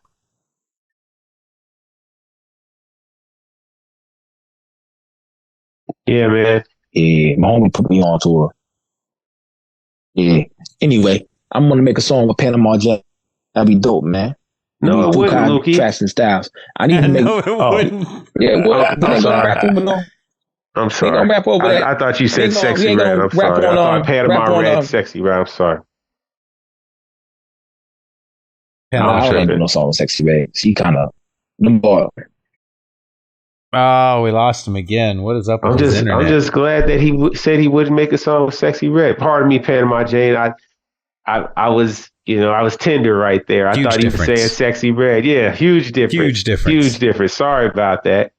Yeah, man. Yeah, my homie put me on to her. Yeah. Anyway, I'm gonna make a song with Panama Jam. That'd be dope, man. No, it wouldn't, Lukey. Tracks and styles. I need to make. No, it wouldn't. Yeah, well, I'm sorry. I'm sorry. Rap over that. I thought you said Sexy Red. I'm sorry. I thought Panama Red, Sexy Red. I'm sorry. I don't know no song with Sexy Red. She kind of Oh, we lost him again. What is up with his internet? I'm just glad that he said he wouldn't make a song with Sexy Red. Pardon me, Panama Jane. I was, I was tender right there. I thought he was saying Sexy Red. Yeah, huge difference. Huge difference. Sorry about that.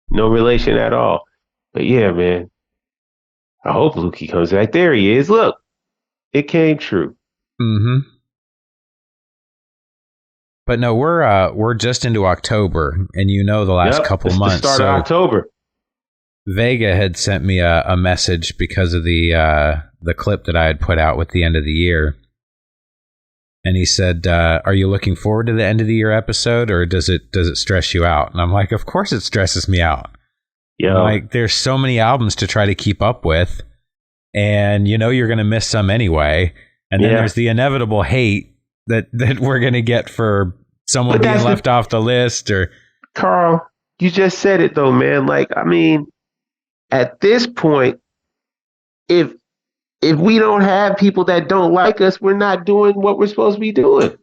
No relation at all. But yeah, man. I hope Lukey comes back. There he is. Look, it came true. Mm-hmm. But no, we're just into October, and the last couple months. The start of October. Vega had sent me a message because of the clip that I had put out with the end of the year, and he said, "Are you looking forward to the end of the year episode, or does it stress you out?" And I'm like, "Of course it stresses me out. Yeah, like there's so many albums to try to keep up with, and you're going to miss some anyway, and then there's the inevitable hate that we're going to get for someone being left off the list." Or Carl, you just said it though, man. Like, I mean, at this point, if we don't have people that don't like us, we're not doing what we're supposed to be doing.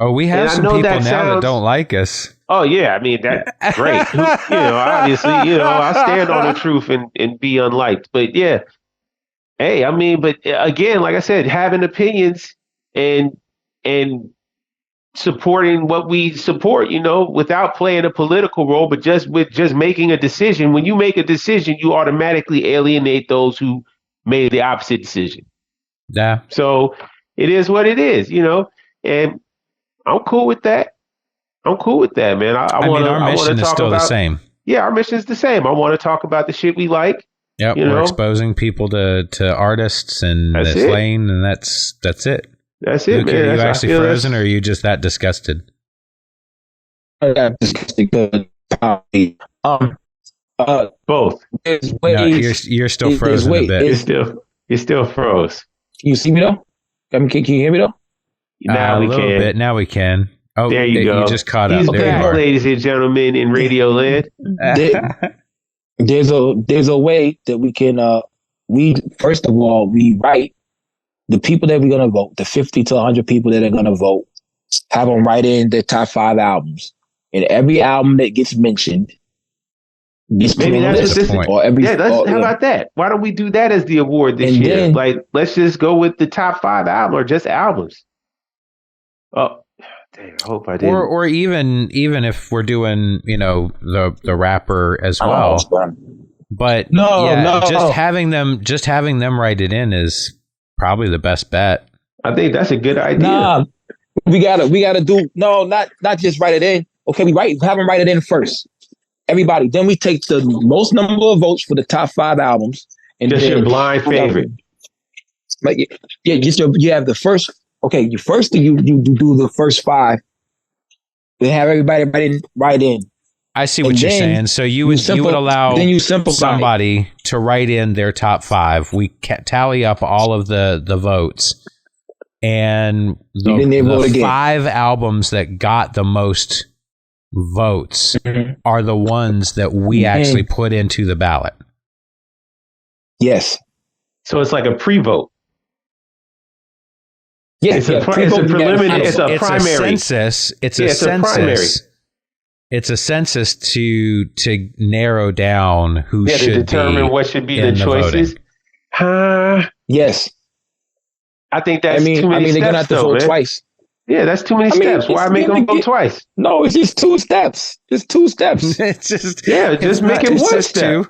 Oh, we have some people now that don't like us. Oh yeah, I mean that's great. Obviously, I stand on the truth and be unliked. But yeah, hey, I mean, but again, like I said, having opinions and supporting what we support, without playing a political role, but just making a decision. When you make a decision, you automatically alienate those who made the opposite decision. Yeah. So it is what it is, and I'm cool with that. I'm cool with that, man. Our mission is still the same. Yeah, our mission is the same. I want to talk about the shit we like. Yep, we're exposing people to artists in this lane, and that's it. That's it, Luke, man. are you actually frozen, or are you just that disgusted? Both. No, you're still frozen a bit. You're still froze. Can you see me though? Can you hear me though? Now we can. Bit. Now we can. Oh, there you go. You just caught up. He's back, ladies and gentlemen, in Radio Land. There's a way that we can. First of all, we write the people that we're gonna vote, the 50 to 100 people that are gonna vote, have them write in their top 5 albums, and every album that gets mentioned. Maybe that's just the point. How about that? Why don't we do that as the award this year? Like, let's just go with the top 5 albums or just albums. Oh, damn! I hope I did. Or even if we're doing, the rapper as well. But just having them write it in is probably the best bet. I think that's a good idea. Nah, we gotta do not just write it in. Okay, have them write it in first. Everybody. Then we take the most number of votes for the top 5 albums, and just your blind favorite. Like, you have the first. Okay, you do the first 5. Then have everybody write in. I see what you're saying. So you would allow somebody to write in their top 5. We tally up all of the votes, and the 5 albums that got the most votes are the ones that we actually put into the ballot. Yes. So it's like a pre-vote. Yeah, it's a preliminary. It's a primary. A census. It's a census. Primary. It's a census to narrow down who should to determine what should be the choices. Yes. I think that's too many steps. They're gonna have to vote twice. Yeah, that's too many steps. Why make them vote twice? No, it's just 2 steps. Just 2 steps. It's just just make it one step.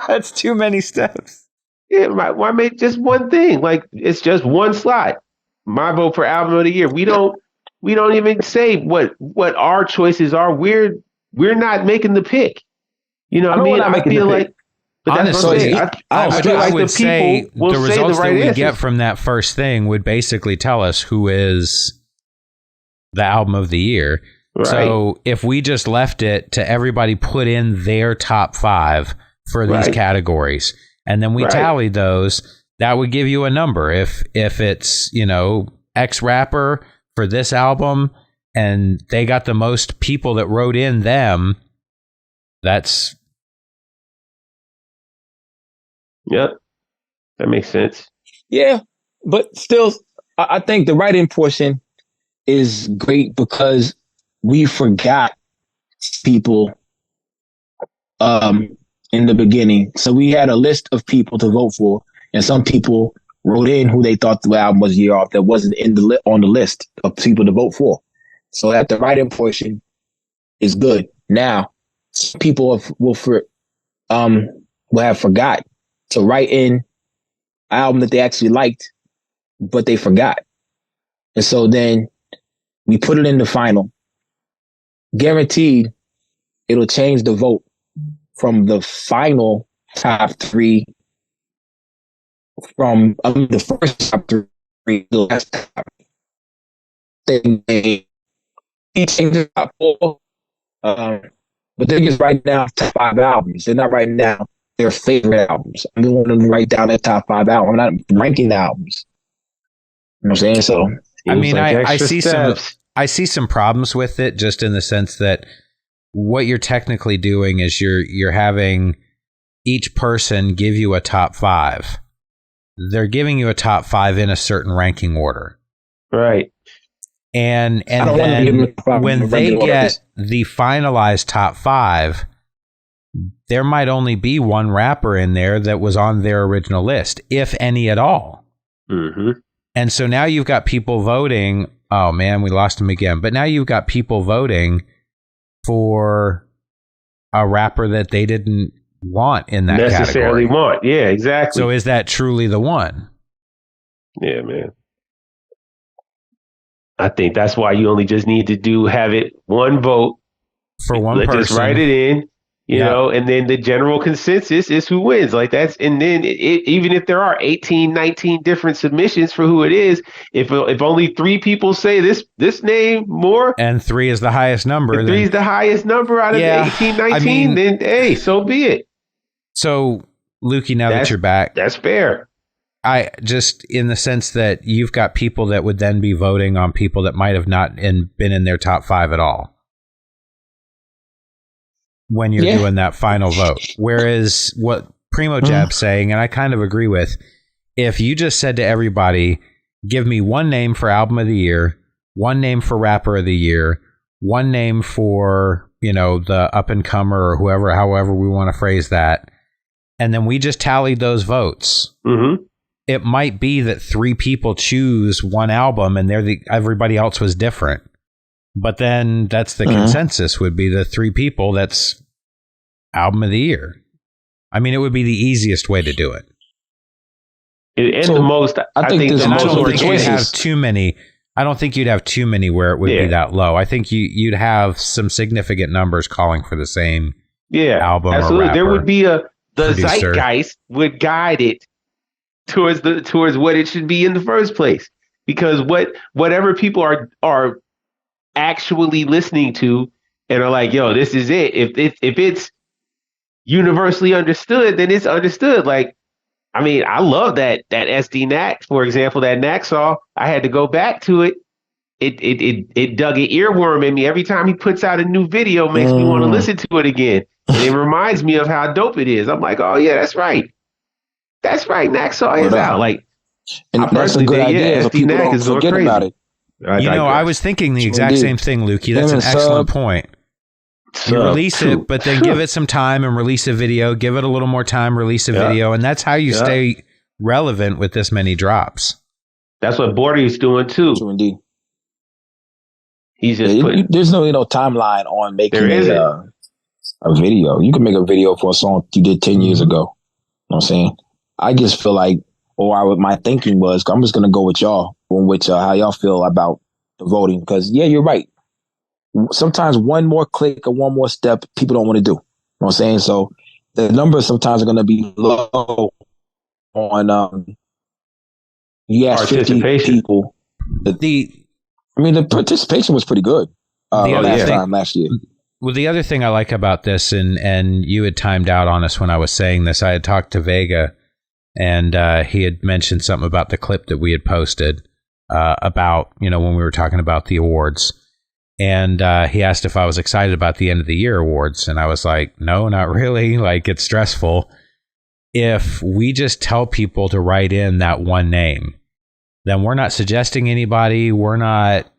It's too many steps. Yeah, why make just one thing? Like, it's just one slot. My vote for album of the year. We don't even say what our choices are. We're not making the pick. I feel like. But honestly, I would say the results that we get from that first thing would basically tell us who is the album of the year. Right. So if we just left it to everybody put in their top 5 for these categories, and then we tallied those, that would give you a number. If it's, X rapper for this album, and they got the most people that wrote in them, that's... Yep. That makes sense. Yeah, but still, I think the write-in portion is great because we forgot people in the beginning. So we had a list of people to vote for, and some people wrote in who they thought the album was a year off that wasn't on the list of people to vote for. So that the write-in portion is good. Now, some people will have forgot to write in an album that they actually liked, but they forgot. And so then we put it in the final. Guaranteed, it'll change the vote from the final top three, from the first top three to the last top. Then they change the top four. But they're just writing down top 5 albums. They're not writing down their favorite albums. I'm going to write down their top 5 albums. I'm not ranking the albums. You know what I'm saying? So, I mean, like I see some problems with it, just in the sense that what you're technically doing is you're having each person give you a top 5. They're giving you a top 5 in a certain ranking order. Right. And then when they get the finalized top 5, there might only be one rapper in there that was on their original list, if any at all. Mm-hmm. And so now you've got people voting. Oh man, we lost him again. But now you've got people voting for a rapper that they didn't want in that necessarily category. Want. Yeah, exactly. So is that truly the one? Yeah, man. I think that's why you only just need to have it one vote for one person. Just write it in, you know, and then the general consensus is who wins. Like that's, and then even if there are 18, 19 different submissions for who it is, if only 3 people say this name more, and 3 is the highest number, if 3 is the highest number out of 18, 19, then hey, so be it. So, Lukey, now that you're back, that's fair. I just, in the sense that you've got people that would then be voting on people that might have not been in their top 5 at all when you're doing that final vote. Whereas what Primo Jab's saying, and I kind of agree with, if you just said to everybody, give me one name for album of the year, one name for rapper of the year, one name for, the up and comer or however we want to phrase that, and then we just tallied those votes. Mm-hmm. It might be that 3 people choose one album and everybody else was different. But then that's the consensus, would be the 3 people that's album of the year. I mean, it would be the easiest way to do it. And the most, I think the most, I don't think you'd have too many. I don't think you'd have too many where it would be that low. I think you'd have some significant numbers calling for the same album. Absolutely. Or rapper, there would be the producer. Zeitgeist would guide it towards what it should be in the first place, because whatever people are actually listening to and are like, yo, this is it. If it's universally understood, then it's understood. Like, I mean, I love that SD Knack, for example, that Knack song. I had to go back to it. It dug an earworm in me. Every time he puts out a new video, makes me want to listen to it again. And it reminds me of how dope it is. I'm like, oh yeah, that's right. That's right. Knack song is out. Like, and that's a good idea. So people don't forget about it. I was thinking the exact same thing, Lukey. That's an excellent point. You release it, but then give it some time and release a video. Give it a little more time, release a video, and that's how you stay relevant with this many drops. That's what Bordy's doing too. True indeed. He's just there's no timeline on making a video. You can make a video for a song you did 10 years ago. You know what I'm saying? I just feel like, my thinking was, I'm just going to go with y'all on how y'all feel about the voting. Because, you're right. Sometimes one more click or one more step, people don't want to do. You know what I'm saying? So the numbers sometimes are going to be low on, you ask 50 people. The participation was pretty good last year. Well, the other thing I like about this, and you had timed out on us when I was saying this, I had talked to Vega, and he had mentioned something about the clip that we had posted about, when we were talking about the awards. And he asked if I was excited about the end of the year awards. And I was like, no, not really. Like, it's stressful. If we just tell people to write in that one name, then we're not suggesting anybody. We're not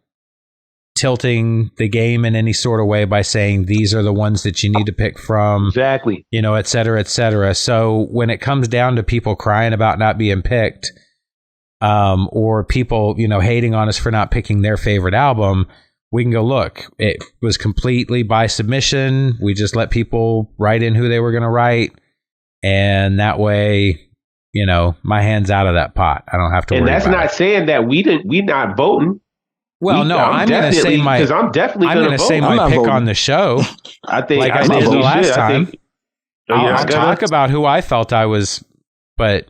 tilting the game in any sort of way by saying these are the ones that you need to pick from. Exactly. You know, et cetera, et cetera. So when it comes down to people crying about not being picked, or people, you know, hating on us for not picking their favorite album, we can go, look, it was completely by submission. We just let people write in who they were going to write. And that way, you know, my hand's out of that pot. I don't have to worry about it. And that's not saying that we not voting. Well, no, I'm going to say my, because I'm definitely going to say my pick on the show. I think, like I did the last time. I'll talk about who I felt I was, but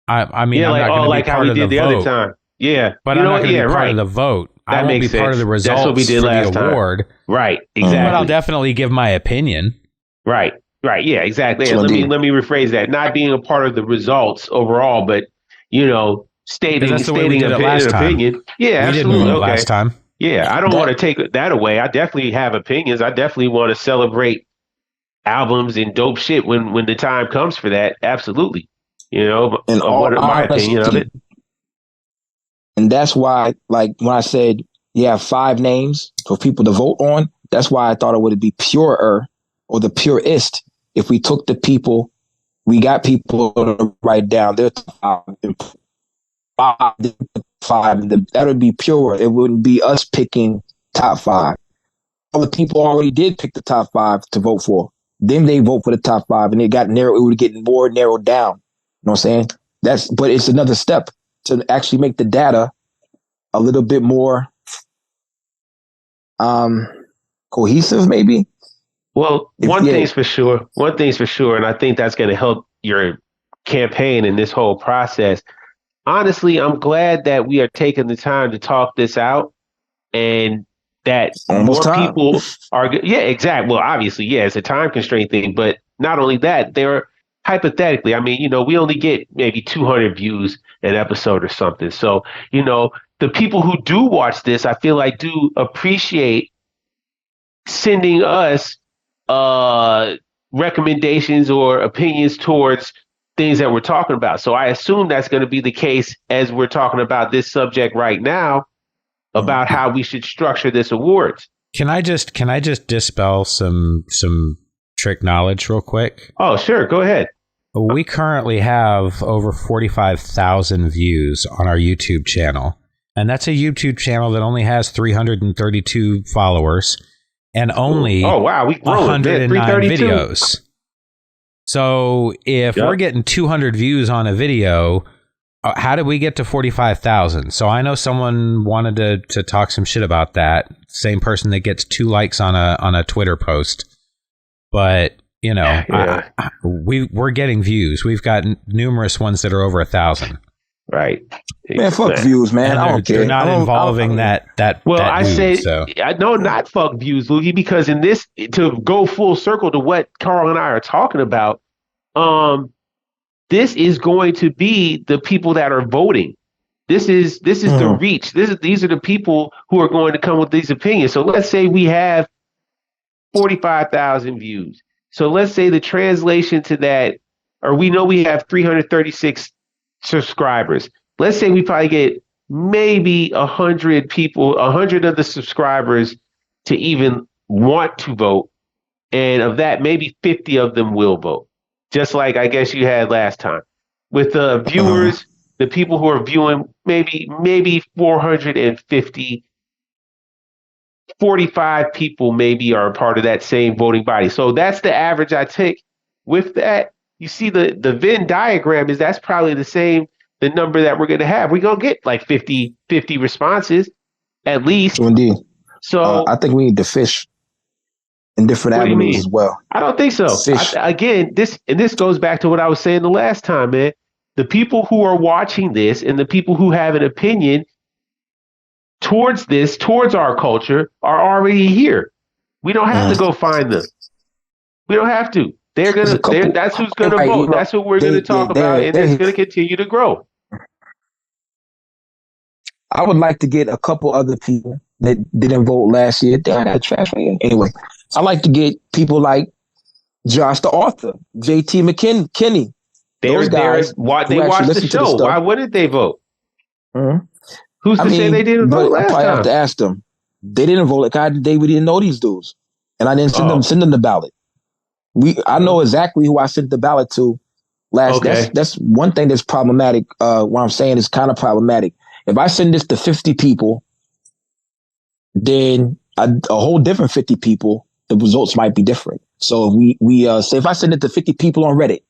I mean, I'm not going to be part of the vote. Other time. Yeah, but I'm not going to be part of the vote. I won't be part of the results for the award. Right, exactly. But I'll definitely give my opinion. Right, yeah, exactly. And let me rephrase that. Not being a part of the results overall, but, you know, stating an opinion. Yeah, we absolutely. Didn't do it last time. Yeah, I don't want to take that away. I definitely have opinions. I definitely want to celebrate albums and dope shit when the time comes for that. Absolutely. You know, my opinion of it. And that's why, like, when I said you have 5 names for people to vote on, that's why I thought it would be purer or the purest if we took the people, we got people to write down their top 5, that would be pure. It wouldn't be us picking top 5. All the people already did pick the top 5 to vote for. Then they vote for the top 5 and it got narrow. It would get more narrowed down. You know what I'm saying? But it's another step to actually make the data a little bit more cohesive, maybe. Well, one thing's for sure, and I think that's going to help your campaign in this whole process. Honestly, I'm glad that we are taking the time to talk this out, and that people are. Yeah, exactly. Well, obviously, yeah, it's a time constraint thing, but not only that, they're hypothetically. I mean, you know, we only get maybe 200 views an episode or something. So, you know, the people who do watch this, I feel like do appreciate sending us recommendations or opinions towards things that we're talking about. So I assume that's going to be the case as we're talking about this subject right now about how we should structure this awards. Can I just dispel some trick knowledge real quick? Oh, sure. Go ahead. We currently have over 45,000 views on our YouTube channel. And that's a YouTube channel that only has 332 followers and only 109 videos. So if we're getting 200 views on a video, how did we get to 45,000? So I know someone wanted to talk some shit about that. Same person that gets 2 likes on a Twitter post. But, you know, we're getting views. We've got numerous ones that are over 1,000. Right. Man, fuck views, man. I don't care. They're not involving that. Well, that I mood, say, so. I know not fuck views, Loogie, because in this, to go full circle to what Carl and I are talking about, this is going to be the people that are voting. This is the reach. These are the people who are going to come with these opinions. So let's say we have 45,000 views. So let's say the translation to that, or we know we have 336 subscribers. Let's say we probably get maybe 100 people, 100 of the subscribers to even want to vote. And of that, maybe 50 of them will vote. Just like I guess you had last time. With the viewers, the people who are viewing, maybe 450, 45 people maybe are a part of that same voting body. So that's the average I take. With that, you see the Venn diagram that's probably the number that we're going to have. We're going to get like 50 responses at least. Indeed. So I think we need to fish in different avenues as well. I don't think so. This goes back to what I was saying the last time, man. The people who are watching this and the people who have an opinion towards our culture are already here. We don't have to go find them. We don't have to. That's who's gonna vote. That's what we're gonna talk about, and it's gonna continue to grow. I would like to get a couple other people that didn't vote last year. They had a trash man. Anyway, I like to get people like Josh the author, JT McKinney. Those guys, they watched the show. Why wouldn't they vote? Mm-hmm. Who's to say they didn't vote last time? I probably have to ask them. They didn't vote. Like we didn't know these dudes, and I didn't send them the ballot. I know exactly who I sent the ballot to last. Okay. That's one thing that's problematic. What I'm saying is kind of problematic. If I send this to 50 people, then a whole different 50 people, the results might be different. So if we say if I send it to 50 people on Reddit,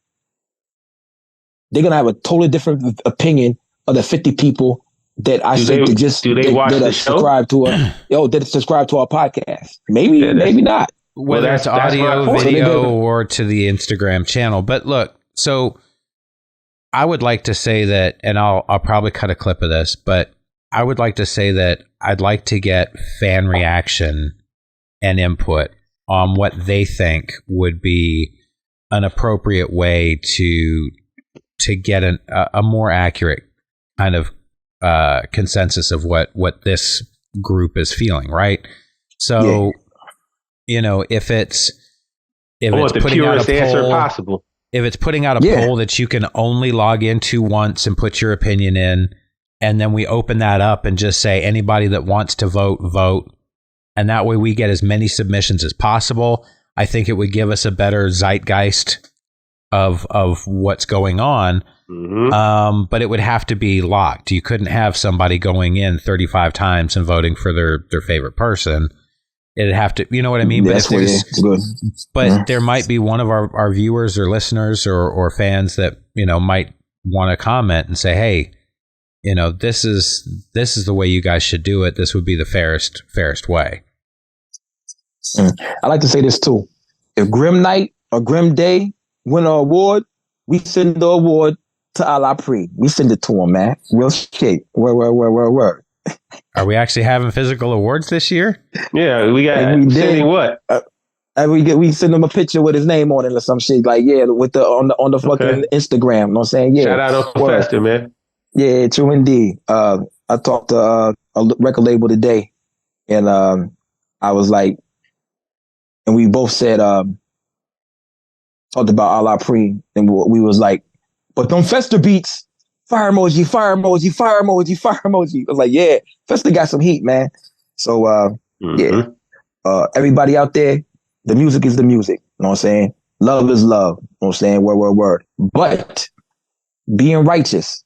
they're gonna have a totally different opinion of the 50 people that I sent to just subscribe to that subscribe to our podcast. Maybe not. Whether that's audio, video, or to the Instagram channel. But look, so I would like to say that, and I'll probably cut a clip of this, but I would like to say that I'd like to get fan reaction and input on what they think would be an appropriate way to get a more accurate kind of consensus of what this group is feeling, right? So, if it's the purest answer possible. If it's putting out a poll that you can only log into once and put your opinion in, and then we open that up and just say anybody that wants to vote, and that way we get as many submissions as possible, I think it would give us a better zeitgeist of what's going on. Mm-hmm. But it would have to be locked. You couldn't have somebody going in 35 times and voting for their favorite person. It'd have to, you know what I mean? But there might be one of our viewers or listeners or fans that, might want to comment and say, hey, this is the way you guys should do it. This would be the fairest way. I like to say this too. If Grim Night or Grim Day win an award, we send the award to Allah Pre. We send it to him, man. Real shit. Word. Are we actually having physical awards this year? Yeah, we got sending what? We send him a picture with his name on it or some shit. Like, with the on the fucking Instagram. You know what I'm saying? Yeah. Shout out Uncle Fester, man. Yeah, true indeed. I talked to a record label today, and I was like, and we both said, talked about Allah Pre, and we was like, but them Fester beats, fire emoji, fire emoji, fire emoji, fire emoji. I was like, yeah, Fester got some heat, man. So, everybody out there, the music is the music. You know what I'm saying? Love is love. You know what I'm saying? Word. But being righteous,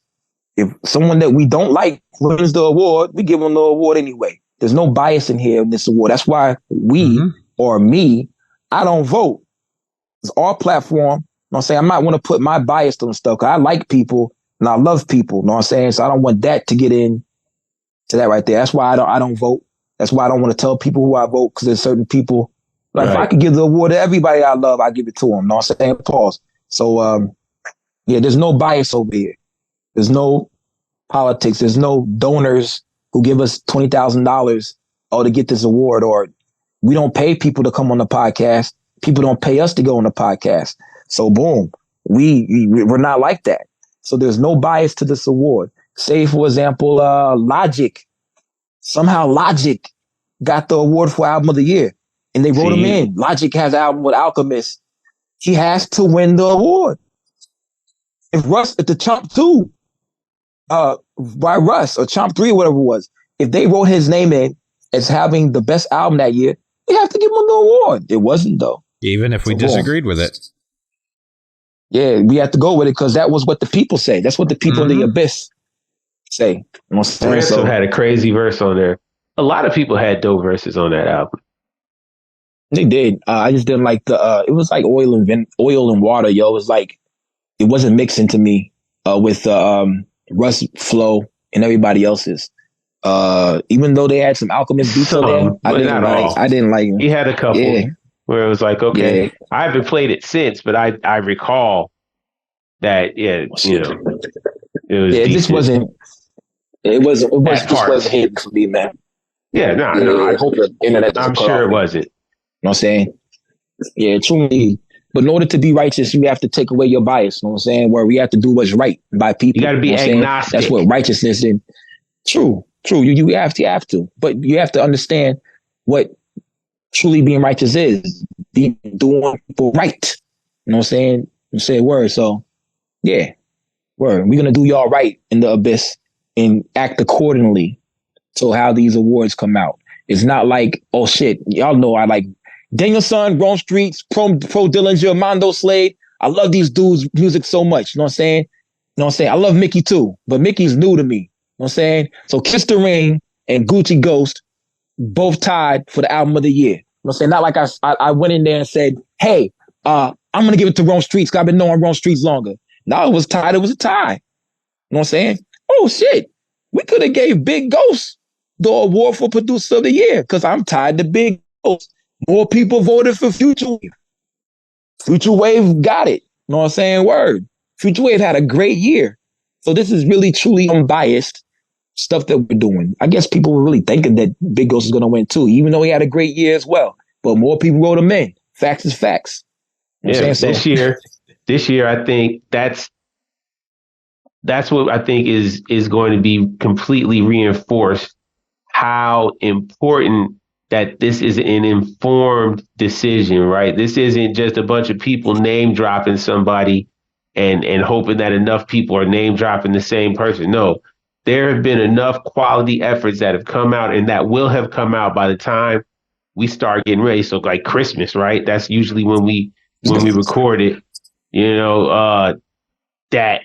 if someone that we don't like wins the award, we give them the award anyway. There's no bias in here in this award. That's why I don't vote. It's our platform. You know what I'm saying? I might want to put my bias on stuff because I like people and I love people. You know what I'm saying? So I don't want that to get in to that right there. That's why I don't vote. That's why I don't want to tell people who I vote, because there's certain people. Like, if I could give the award to everybody I love, I give it to them. You know what I'm saying? Pause. So, there's no bias over here. There's no politics. There's no donors who give us $20,000 to get this award, or we don't pay people to come on the podcast. People don't pay us to go on the podcast. So boom, we're not like that. So there's no bias to this award. Say, for example, Logic. Somehow Logic got the award for album of the year, and they wrote him in. Logic has an album with Alchemist. He has to win the award. If the Chomp 2, by Russ, or Chomp 3, or whatever it was, if they wrote his name in as having the best album that year, we have to give him the award. It wasn't, though. Even if we disagreed with it. Yeah, we have to go with it because that was what the people say. That's what the people in the abyss say. You know what I'm saying? Ransom had a crazy verse on there. A lot of people had dope verses on that album. They did. I just didn't like it was like oil and water, yo. It was like, it wasn't mixing to me with Russ flow and everybody else's. Even though they had some Alchemist beats on there, I didn't like them. He had a couple where it was like, okay, I haven't played it since, but I recall that, it was it just wasn't. It wasn't hitting for me, man. Yeah, no. I hope the internet. I'm sure it wasn't. You know what I'm saying? Yeah, truly. But in order to be righteous, you have to take away your bias. You know what I'm saying? Where we have to do what's right by people. You got to be agnostic. That's what righteousness is. True. True, you have to, but you have to understand what truly being righteous is. Doing people right. You know what I'm saying? You say word. So yeah, word. We're gonna do y'all right in the abyss and act accordingly to how these awards come out. It's not like, oh shit, y'all know I like Danielson, Rome Streets, Pro Dillinger, Mondo Slade. I love these dudes' music so much. You know what I'm saying? You know what I'm saying? I love Mickey too, but Mickey's new to me. You know what I'm saying? So Kiss the Ring and Gucci Ghost both tied for the album of the year. You know what I'm saying? Not like I went in there and said, hey, I'm gonna give it to Rome Streets because I've been knowing Rome Streets longer. No, it was tied. It was a tie. You know what I'm saying? Oh shit. We could have gave Big Ghost the award for producer of the year because I'm tied to Big Ghost. More people voted for Future Wave. Future Wave got it. You know what I'm saying? Word. Future Wave had a great year. So this is really truly unbiased stuff that we're doing. I guess people were really thinking that Big Ghost is going to win too, even though he had a great year as well. But more people wrote him in. Facts is facts. You know this year, I think that's what I think is going to be completely reinforced, how important that this is an informed decision, right? This isn't just a bunch of people name dropping somebody and hoping that enough people are name dropping the same person. No, there have been enough quality efforts that have come out and that will have come out by the time we start getting ready. So like Christmas, right? That's usually when we record it, that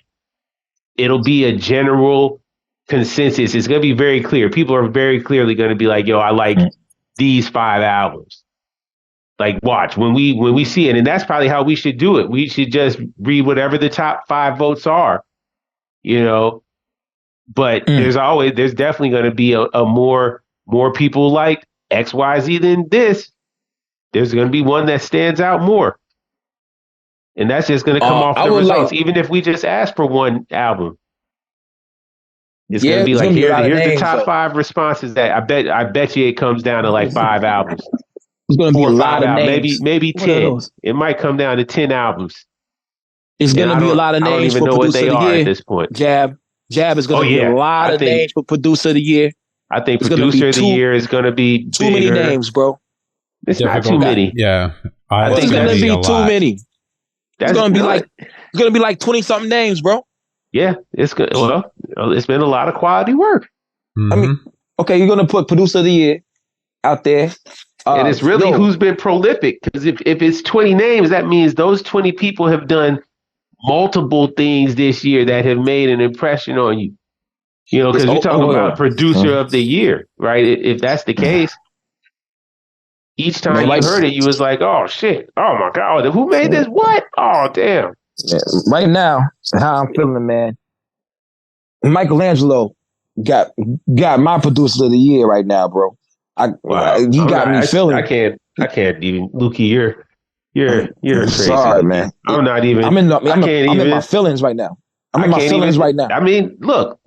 it'll be a general consensus. It's going to be very clear. People are very clearly going to be like, yo, I like these 5 albums. Like, watch when we see it. And that's probably how we should do it. We should just read whatever the top 5 votes are, but there's definitely going to be a more people like XYZ than this. There's going to be one that stands out more. And that's just going to come off the results. Even if we just ask for one album, it's going to be like, here's the top 5 responses that I bet you it comes down to like 5 albums. It's going to be a lot of names. Maybe 10. It might come down to 10 albums. It's going to be a lot of names for producer of the year at this point. Jab is going to be a lot of names for producer of the year. I think producer of the year is going to be too many names, bro. It's not too many. Yeah, I think it's going to be too many. It's going to be like 20 something names, bro. Yeah, it's good. Well, it's been a lot of quality work. Mm-hmm. I mean, okay, you're going to put producer of the year out there. And it's really who's been prolific. Because if it's 20 names, that means those 20 people have done multiple things this year that have made an impression on you. Because you're talking about producer of the year, right? If that's the case, each time you heard it, you was like, oh, shit. Oh, my God. Who made this? What? Oh, damn. Yeah, right now, how I'm feeling, man. Michelangelo got my producer of the year right now, bro. You got me feeling. I can't even. Lukey, you're crazy. Sorry, man. I'm not even. I'm in my feelings right now. I'm in my feelings right now. I mean, look.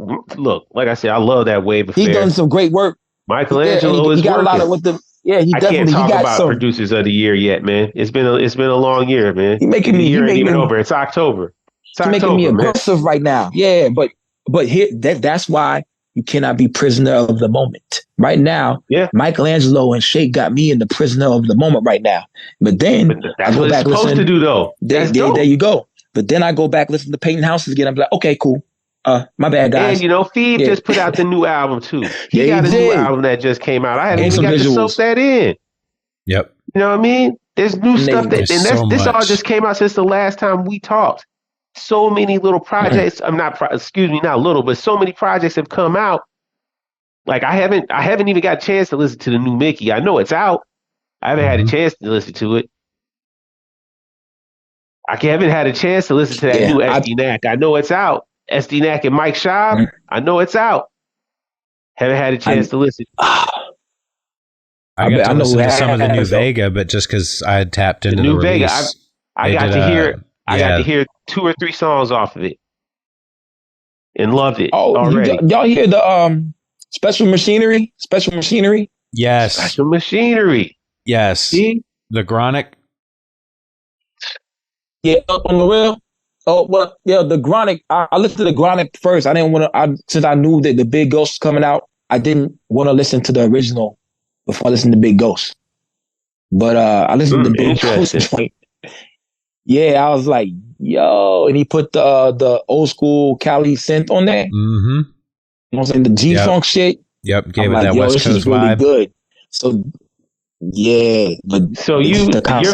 Like I said, I love that Wave Affair. He done some great work. Michelangelo he got a lot of with the. Yeah, he definitely. I can't talk about some producers of the year yet, man. It's been a long year, man. The year ain't even over. It's October. He's making me aggressive right now. Yeah, but here that's why you cannot be prisoner of the moment. Right now, Michelangelo and Shake got me in the prisoner of the moment right now. But then that's what it's supposed to do, though. There you go. But then I go back, listen to Painting Houses again. I'm like, okay, cool. My bad, guys. And Phoebe just put out the new album too. He got a new album that just came out. I haven't even got to soak that in. Yep. You know what I mean? There's new stuff this all just came out since the last time we talked. So many little projects. Not little, but so many projects have come out. Like I haven't even got a chance to listen to the new Mickey. I know it's out. I haven't had a chance to listen to it. I haven't had a chance to listen to that new SD-NAC. I know it's out. SD-NAC and Mike Schaub. I know it's out. Haven't had a chance to listen. I got to listen to some of the new Vega, but just because I had tapped into the new Vega, I got to hear 2 or 3 songs off of it and loved it. Already. Y'all hear the Special Machinery? Yes. Special Machinery. Yes. See? The Gronic. Yeah, on the real. Oh, well, yeah, the Gronic. I listened to the Gronic first. I didn't want to, since I knew that the Big Ghost was coming out. I didn't want to listen to the original before I listened to Big Ghost. But I listened to the Big Ghost joint. Yeah, I was like, yo, and he put the old school Cali synth on there. Mm-hmm. You know what I'm saying? The G-Funk shit. Yep, gave it like, that West Coast really vibe. Good. So yeah, but so your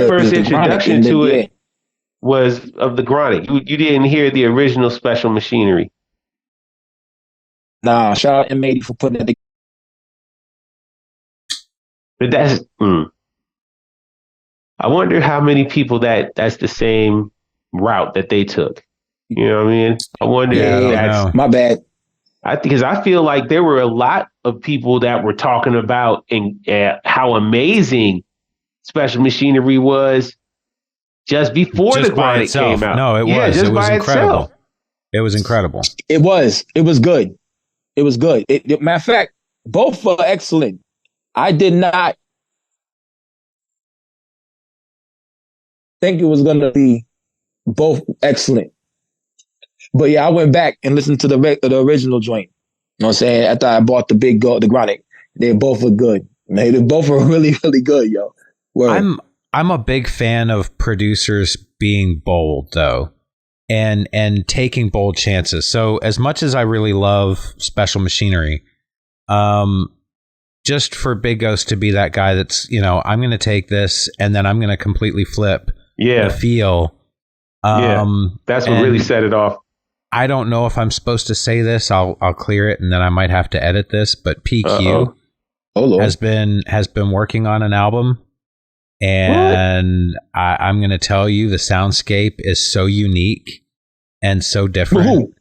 first introduction to it was of the Chronic. You didn't hear the original Special Machinery. Nah, shout out M80 for putting it together. But that's I wonder how many people that's the same route that they took. You know what I mean? I wonder if that's my bad. Because I feel like there were a lot of people that were talking about how amazing Special Machinery was just before the Chronic came out. No, it was. It was incredible. It was incredible. It was. It was good. It was good. Matter of fact, both were excellent. I did not think it was going to be both excellent. But yeah, I went back and listened to the original joint. You know what I'm saying? After I bought the Chronic, they both were good. They both were really, really good, yo. Word. I'm a big fan of producers being bold, though, and taking bold chances. So as much as I really love Special Machinery, just for Big Ghost to be that guy that's, I'm going to take this and then I'm going to completely flip the feel. That's what really set it off. I don't know if I'm supposed to say this. I'll clear it, and then I might have to edit this. But PQ has been working on an album, and I'm going to tell you the soundscape is so unique and so different.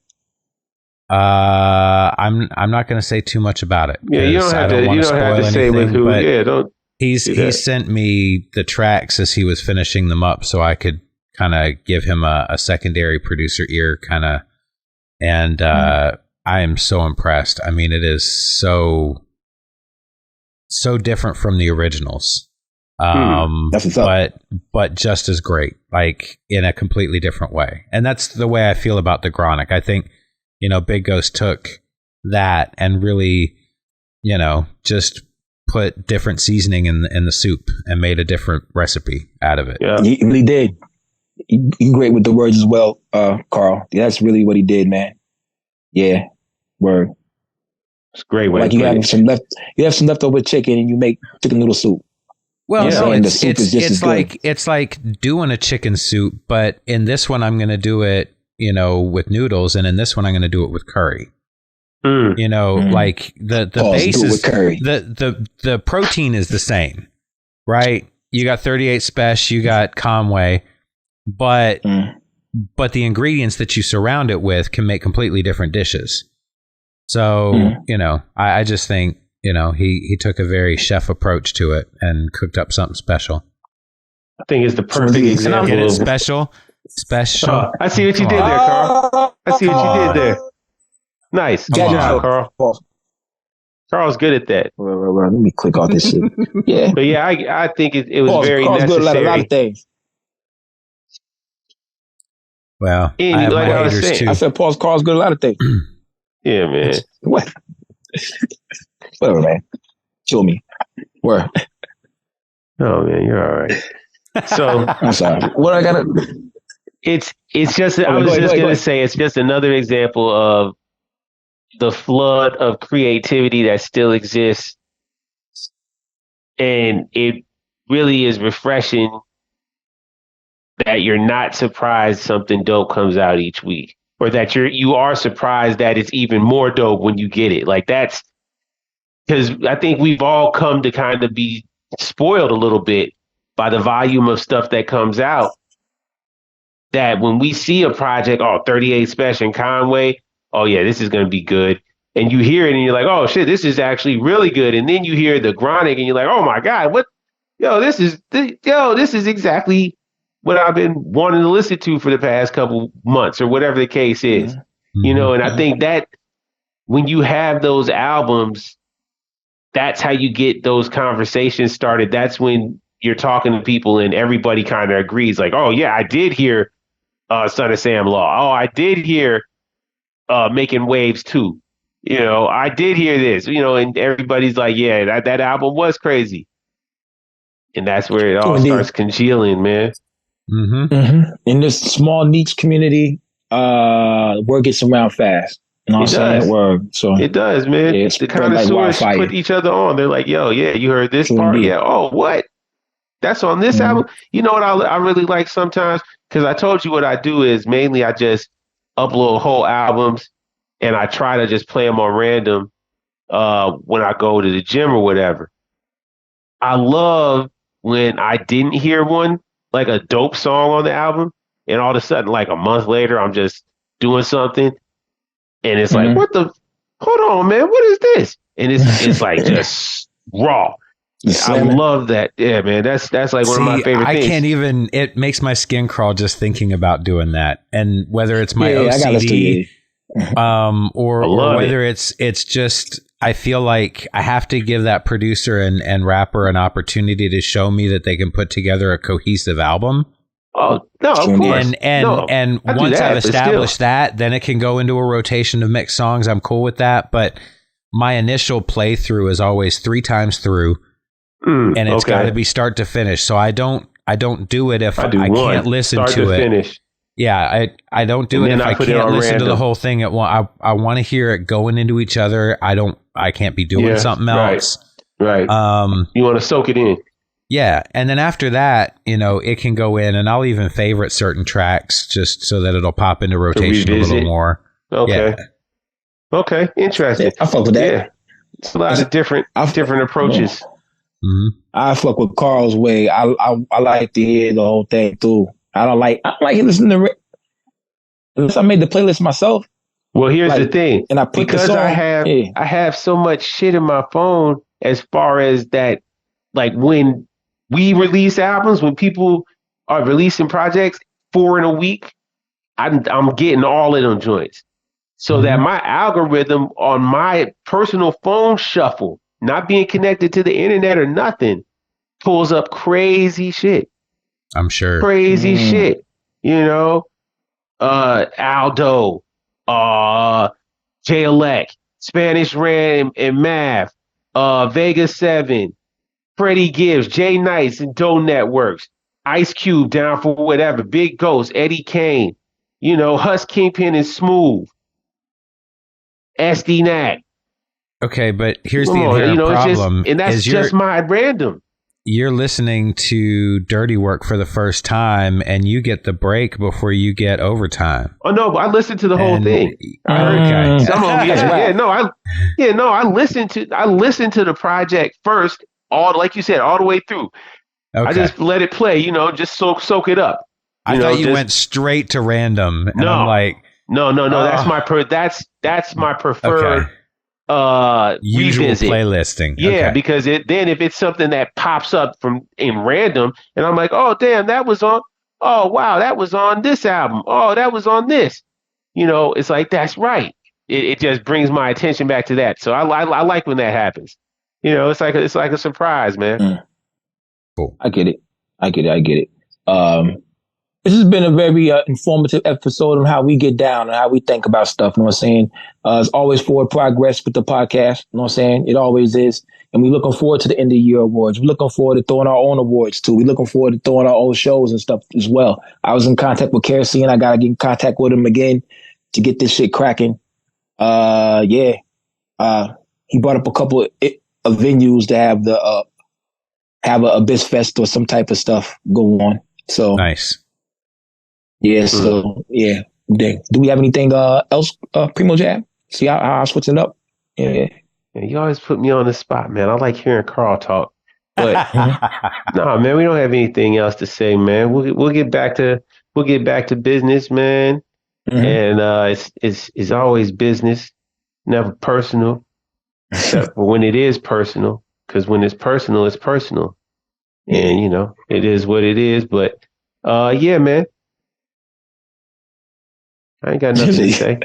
I'm not going to say too much about it. Yeah, you don't have to say with who. Yeah, don't. He sent me the tracks as he was finishing them up, so I could kind of give him a secondary producer ear kind of. And I am so impressed. I mean, it is so different from the originals, but just as great, like in a completely different way. And that's the way I feel about the Chronic. I think, Big Ghost took that and really, just put different seasoning in the soup and made a different recipe out of it. Yeah, he really did. He's great with the words as well, Carl. That's really what he did, man. Yeah, word. It's great. Like you have some leftover chicken and you make chicken noodle soup. Well, no, it's like doing a chicken soup, but in this one I'm going to do it, with noodles, and in this one I'm going to do it with curry. Like the base is the protein is the same, right? You got 38 Special, you got Conway. But the ingredients that you surround it with can make completely different dishes. So, I just think, he took a very chef approach to it and cooked up something special. I think it's the perfect example of special. I see what you did there, Carl. I see what you did there. Nice. Good job, Carl. Carl's good at that. Let me click off this shit. Yeah. But yeah, I think it was very necessary. Good at a lot of things. Well, I have my haters too. I said Carl's good at a lot of things. Yeah, man. What? Whatever, man. Kill me. Where? Oh man, you're all right. So I'm sorry. What I gotta? It's just. I was just gonna say it's just another example of the flood of creativity that still exists, and it really is refreshing that you're not surprised something dope comes out each week, or that you are surprised that it's even more dope when you get it. Like that's because I think we've all come to kind of be spoiled a little bit by the volume of stuff that comes out, that when we see a project, 38 Special and Conway, oh yeah, this is going to be good. And you hear it and you're like, oh shit, this is actually really good. And then you hear the Chronic and you're like, oh my God, this is exactly what I've been wanting to listen to for the past couple months or whatever the case is. Mm-hmm. And I think that when you have those albums, that's how you get those conversations started. That's when you're talking to people and everybody kind of agrees, like, oh yeah, I did hear Son of Sam Law. Oh, I did hear Making Waves too. you know, I did hear this, you know, and everybody's like, yeah, that album was crazy. And that's where it all starts congealing, man. In this small niche community, word gets around fast. You know what I'm saying? Word. So it does, man. Yeah, the connoisseurs put each other on. They're like, yo, yeah, you heard this part? Indeed. Yeah. Oh, what? That's on this album? You know what I really like sometimes? Because I told you what I do is mainly I just upload whole albums and I try to just play them on random when I go to the gym or whatever. I love when I didn't hear one, like a dope song on the album, and all of a sudden, like a month later, I'm just doing something, and it's like, what the? Hold on, man, what is this? And it's like just raw. I love that. Yeah, man, that's like one of my favorite things. I can't even. It makes my skin crawl just thinking about doing that, and whether it's my OCD, or whether it's just. I feel like I have to give that producer and rapper an opportunity to show me that they can put together a cohesive album. Oh, no, of course. And once I've established that, then it can go into a rotation of mixed songs. I'm cool with that. But my initial playthrough is always 3 times through, and it's got to be start to finish. So I don't do it if I can't listen to it. Finish. Yeah, I don't do it if I can't listen to the whole thing at once. I want to hear it going into each other. I can't be doing something else. Right. You want to soak it in. Yeah, and then after that, you know, it can go in, and I'll even favorite certain tracks just so that it'll pop into rotation a little more. Okay. Yeah. Okay, interesting. I fuck with that. Yeah. It's a lot of different approaches. I fuck with Carl's way. I like to hear the whole thing too. I don't like listening to unless I made the playlist myself. Well, here's the thing, and I put because I have so much shit in my phone as far as that, like when we release albums, when people are releasing projects 4 in a week, I'm getting all of them joints, so that my algorithm on my personal phone shuffle, not being connected to the internet or nothing, pulls up crazy shit. I'm sure. Crazy shit, you know, Aldo, J-Elec, Spanish Ram and Math, Vegas 7, Freddie Gibbs, Jay Nice and Doe Networks, Ice Cube Down for Whatever, Big Ghost, Eddie Kane, you know, Hus Kingpin and Smooth, SD Nat. Okay, but here's the inherent problem. And that's just my random. You're listening to Dirty Work for the first time, and you get the break before you get overtime. Oh no, but I listened to the whole thing. Okay. Some of them, I listened to the project first, like you said, all the way through. Okay. I just let it play, you know, just soak it up. I thought you went straight to random, and I'm like, no. That's my preferred. Okay. Usual revisit. Playlisting. Yeah, because then if it's something that pops up in random, and I'm like, oh damn, that was on. Oh wow, that was on this album. Oh, that was on this. You know, it's like that's right. It just brings my attention back to that. So I like when that happens. You know, it's like a surprise, man. Cool. I get it. This has been a very informative episode on how we get down and how we think about stuff. You know what I'm saying? It's always forward progress with the podcast. You know what I'm saying? It always is. And we're looking forward to the end of the year awards. We're looking forward to throwing our own awards too. We're looking forward to throwing our own shows and stuff as well. I was in contact with Kerosene. I got to get in contact with him again to get this shit cracking. He brought up a couple of venues to have have a Abyss Fest or some type of stuff go on. So nice. Yeah, so yeah. Do we have anything else, Primo Jab? See how I'm switching up? Yeah. You always put me on the spot, man. I like hearing Carl talk. But no, man, we don't have anything else to say, man. We'll get back to business, man. And it's always business, never personal. Except for when it is personal, because when it's personal, it's personal. And you know, it is what it is. But yeah, man. I ain't got nothing to say.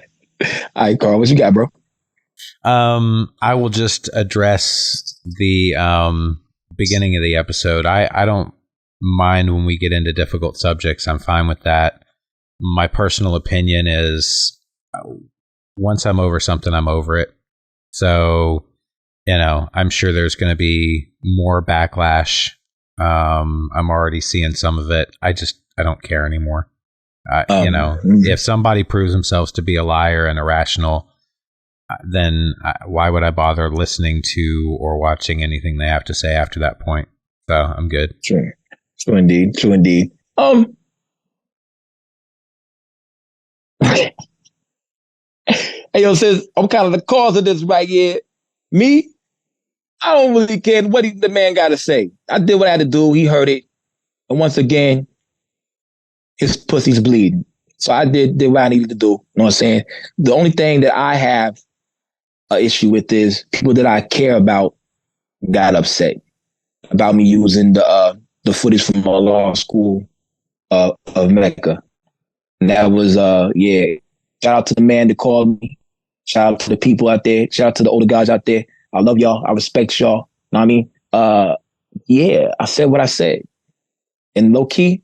All right, Carl, what you got, bro? I will just address the beginning of the episode. I don't mind when we get into difficult subjects. I'm fine with that. My personal opinion is once I'm over something, I'm over it. So, I'm sure there's going to be more backlash. I'm already seeing some of it. I don't care anymore. If somebody proves themselves to be a liar and irrational, then why would I bother listening to or watching anything they have to say after that point? So I'm good. True indeed. Hey, yo, sis, I'm kind of the cause of this right here. Me, I don't really care what the man got to say. I did what I had to do. He heard it. And once again, his pussy's bleeding. So I did what I needed to do. You know what I'm saying? The only thing that I have an issue with is people that I care about got upset about me using the footage from our law school of Mecca. And that was, shout out to the man that called me. Shout out to the people out there. Shout out to the older guys out there. I love y'all. I respect y'all. Know what I mean? I said what I said. And low key,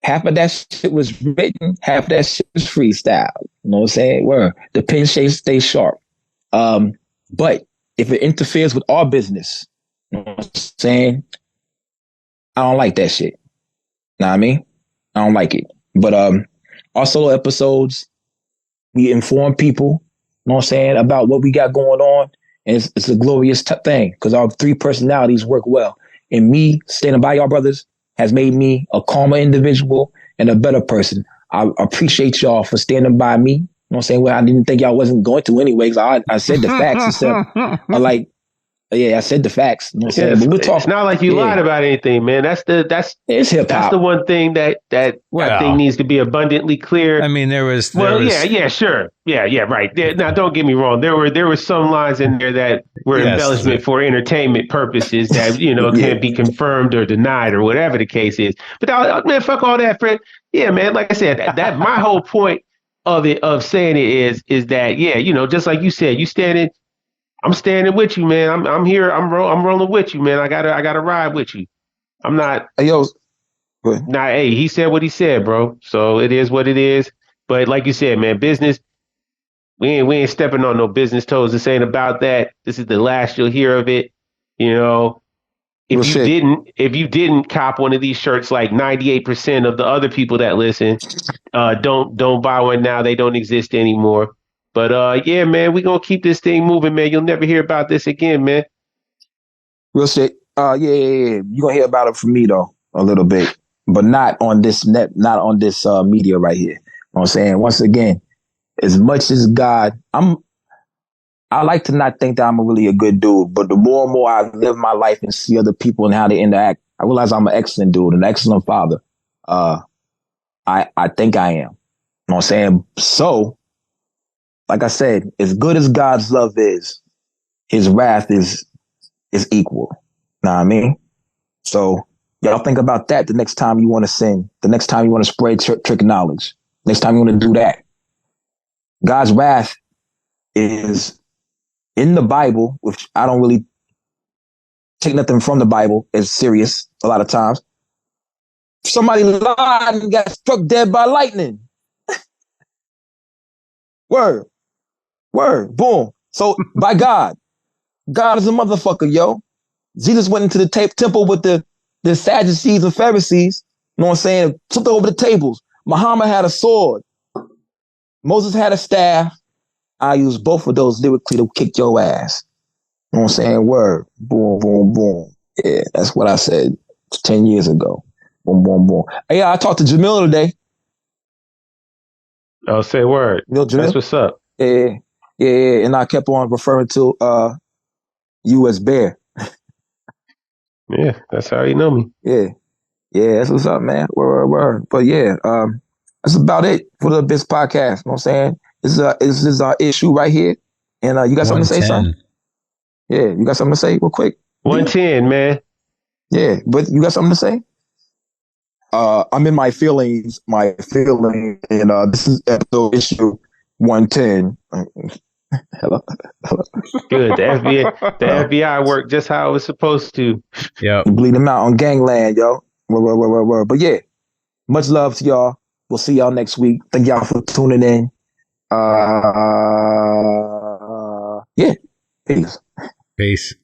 half of that shit was written, half of that shit was freestyle. You know what I'm saying? Word. The pen shape stays sharp. But if it interferes with our business, you know what I'm saying? I don't like that shit. Know what I mean? I don't like it. But our solo episodes, we inform people, you know what I'm saying, about what we got going on. And it's a glorious thing because our three personalities work well. And me standing by y'all brothers has made me a calmer individual and a better person. I appreciate y'all for standing by me. You know what I'm saying? Well, I didn't think y'all wasn't going to anyways. I said the facts and stuff. I said the facts. You know what I'm saying? But we'll talk. It's not like you lied about anything, man. It's hip-hop. That's the one thing that I think needs to be abundantly clear. I mean, there was sure. Yeah, right. Now, don't get me wrong. There were some lines in there that were embellishment for entertainment purposes that, can't be confirmed or denied or whatever the case is. But man, fuck all that, Fred. Yeah, man, like I said, that my whole point of saying it is that, just like you said, I'm standing with you, man. I'm here. I'm rolling with you, man. I gotta ride with you. I'm not. Hey, yo. Nah, hey, he said what he said, bro. So it is what it is. But like you said, man, business. We ain't stepping on no business toes. This ain't about that. This is the last you'll hear of it. If you didn't cop one of these shirts, like 98% of the other people that listen, don't buy one now. They don't exist anymore. But man, we're gonna keep this thing moving, man. You'll never hear about this again, man. Real shit. You're gonna hear about it from me though, a little bit. But not on this media right here. You know what I'm saying? Once again, as much as God, I like to not think that I'm really a good dude, but the more and more I live my life and see other people and how they interact, I realize I'm an excellent dude, an excellent father. I think I am. You know what I'm saying? So, like I said, as good as God's love is, his wrath is equal. Know what I mean? So y'all think about that the next time you want to sin, the next time you want to spread trick knowledge, next time you want to do that. God's wrath is in the Bible, which I don't really take nothing from the Bible as serious a lot of times. Somebody lied and got struck dead by lightning. Word, boom. So by God is a motherfucker, yo. Jesus went into the temple with the Sadducees and Pharisees, you know what I'm saying? Took over the tables. Muhammad had a sword. Moses had a staff. I use both of those lyrically to kick your ass. You know what I'm saying? Word. Boom, boom, boom. Yeah, that's what I said 10 years ago. Boom, boom, boom. Hey, I talked to Jamil today. Oh, say word. You know, Jamil? That's what's up. Yeah. And I kept on referring to you as Bear. Yeah, that's how you know me. Yeah, that's what's up, man. Word. But yeah, that's about it for the Biz Podcast. You know what I'm saying? This is our issue right here. And you got something to say, son? Yeah, you got something to say real quick? 110, man. Yeah, but you got something to say? I'm in my feelings, and this is episode issue 110. Hello. Good. The FBI worked just how it was supposed to. Yeah. Bleed them out on gangland, yo. Word. But yeah, much love to y'all. We'll see y'all next week. Thank y'all for tuning in. Yeah. Peace. Peace.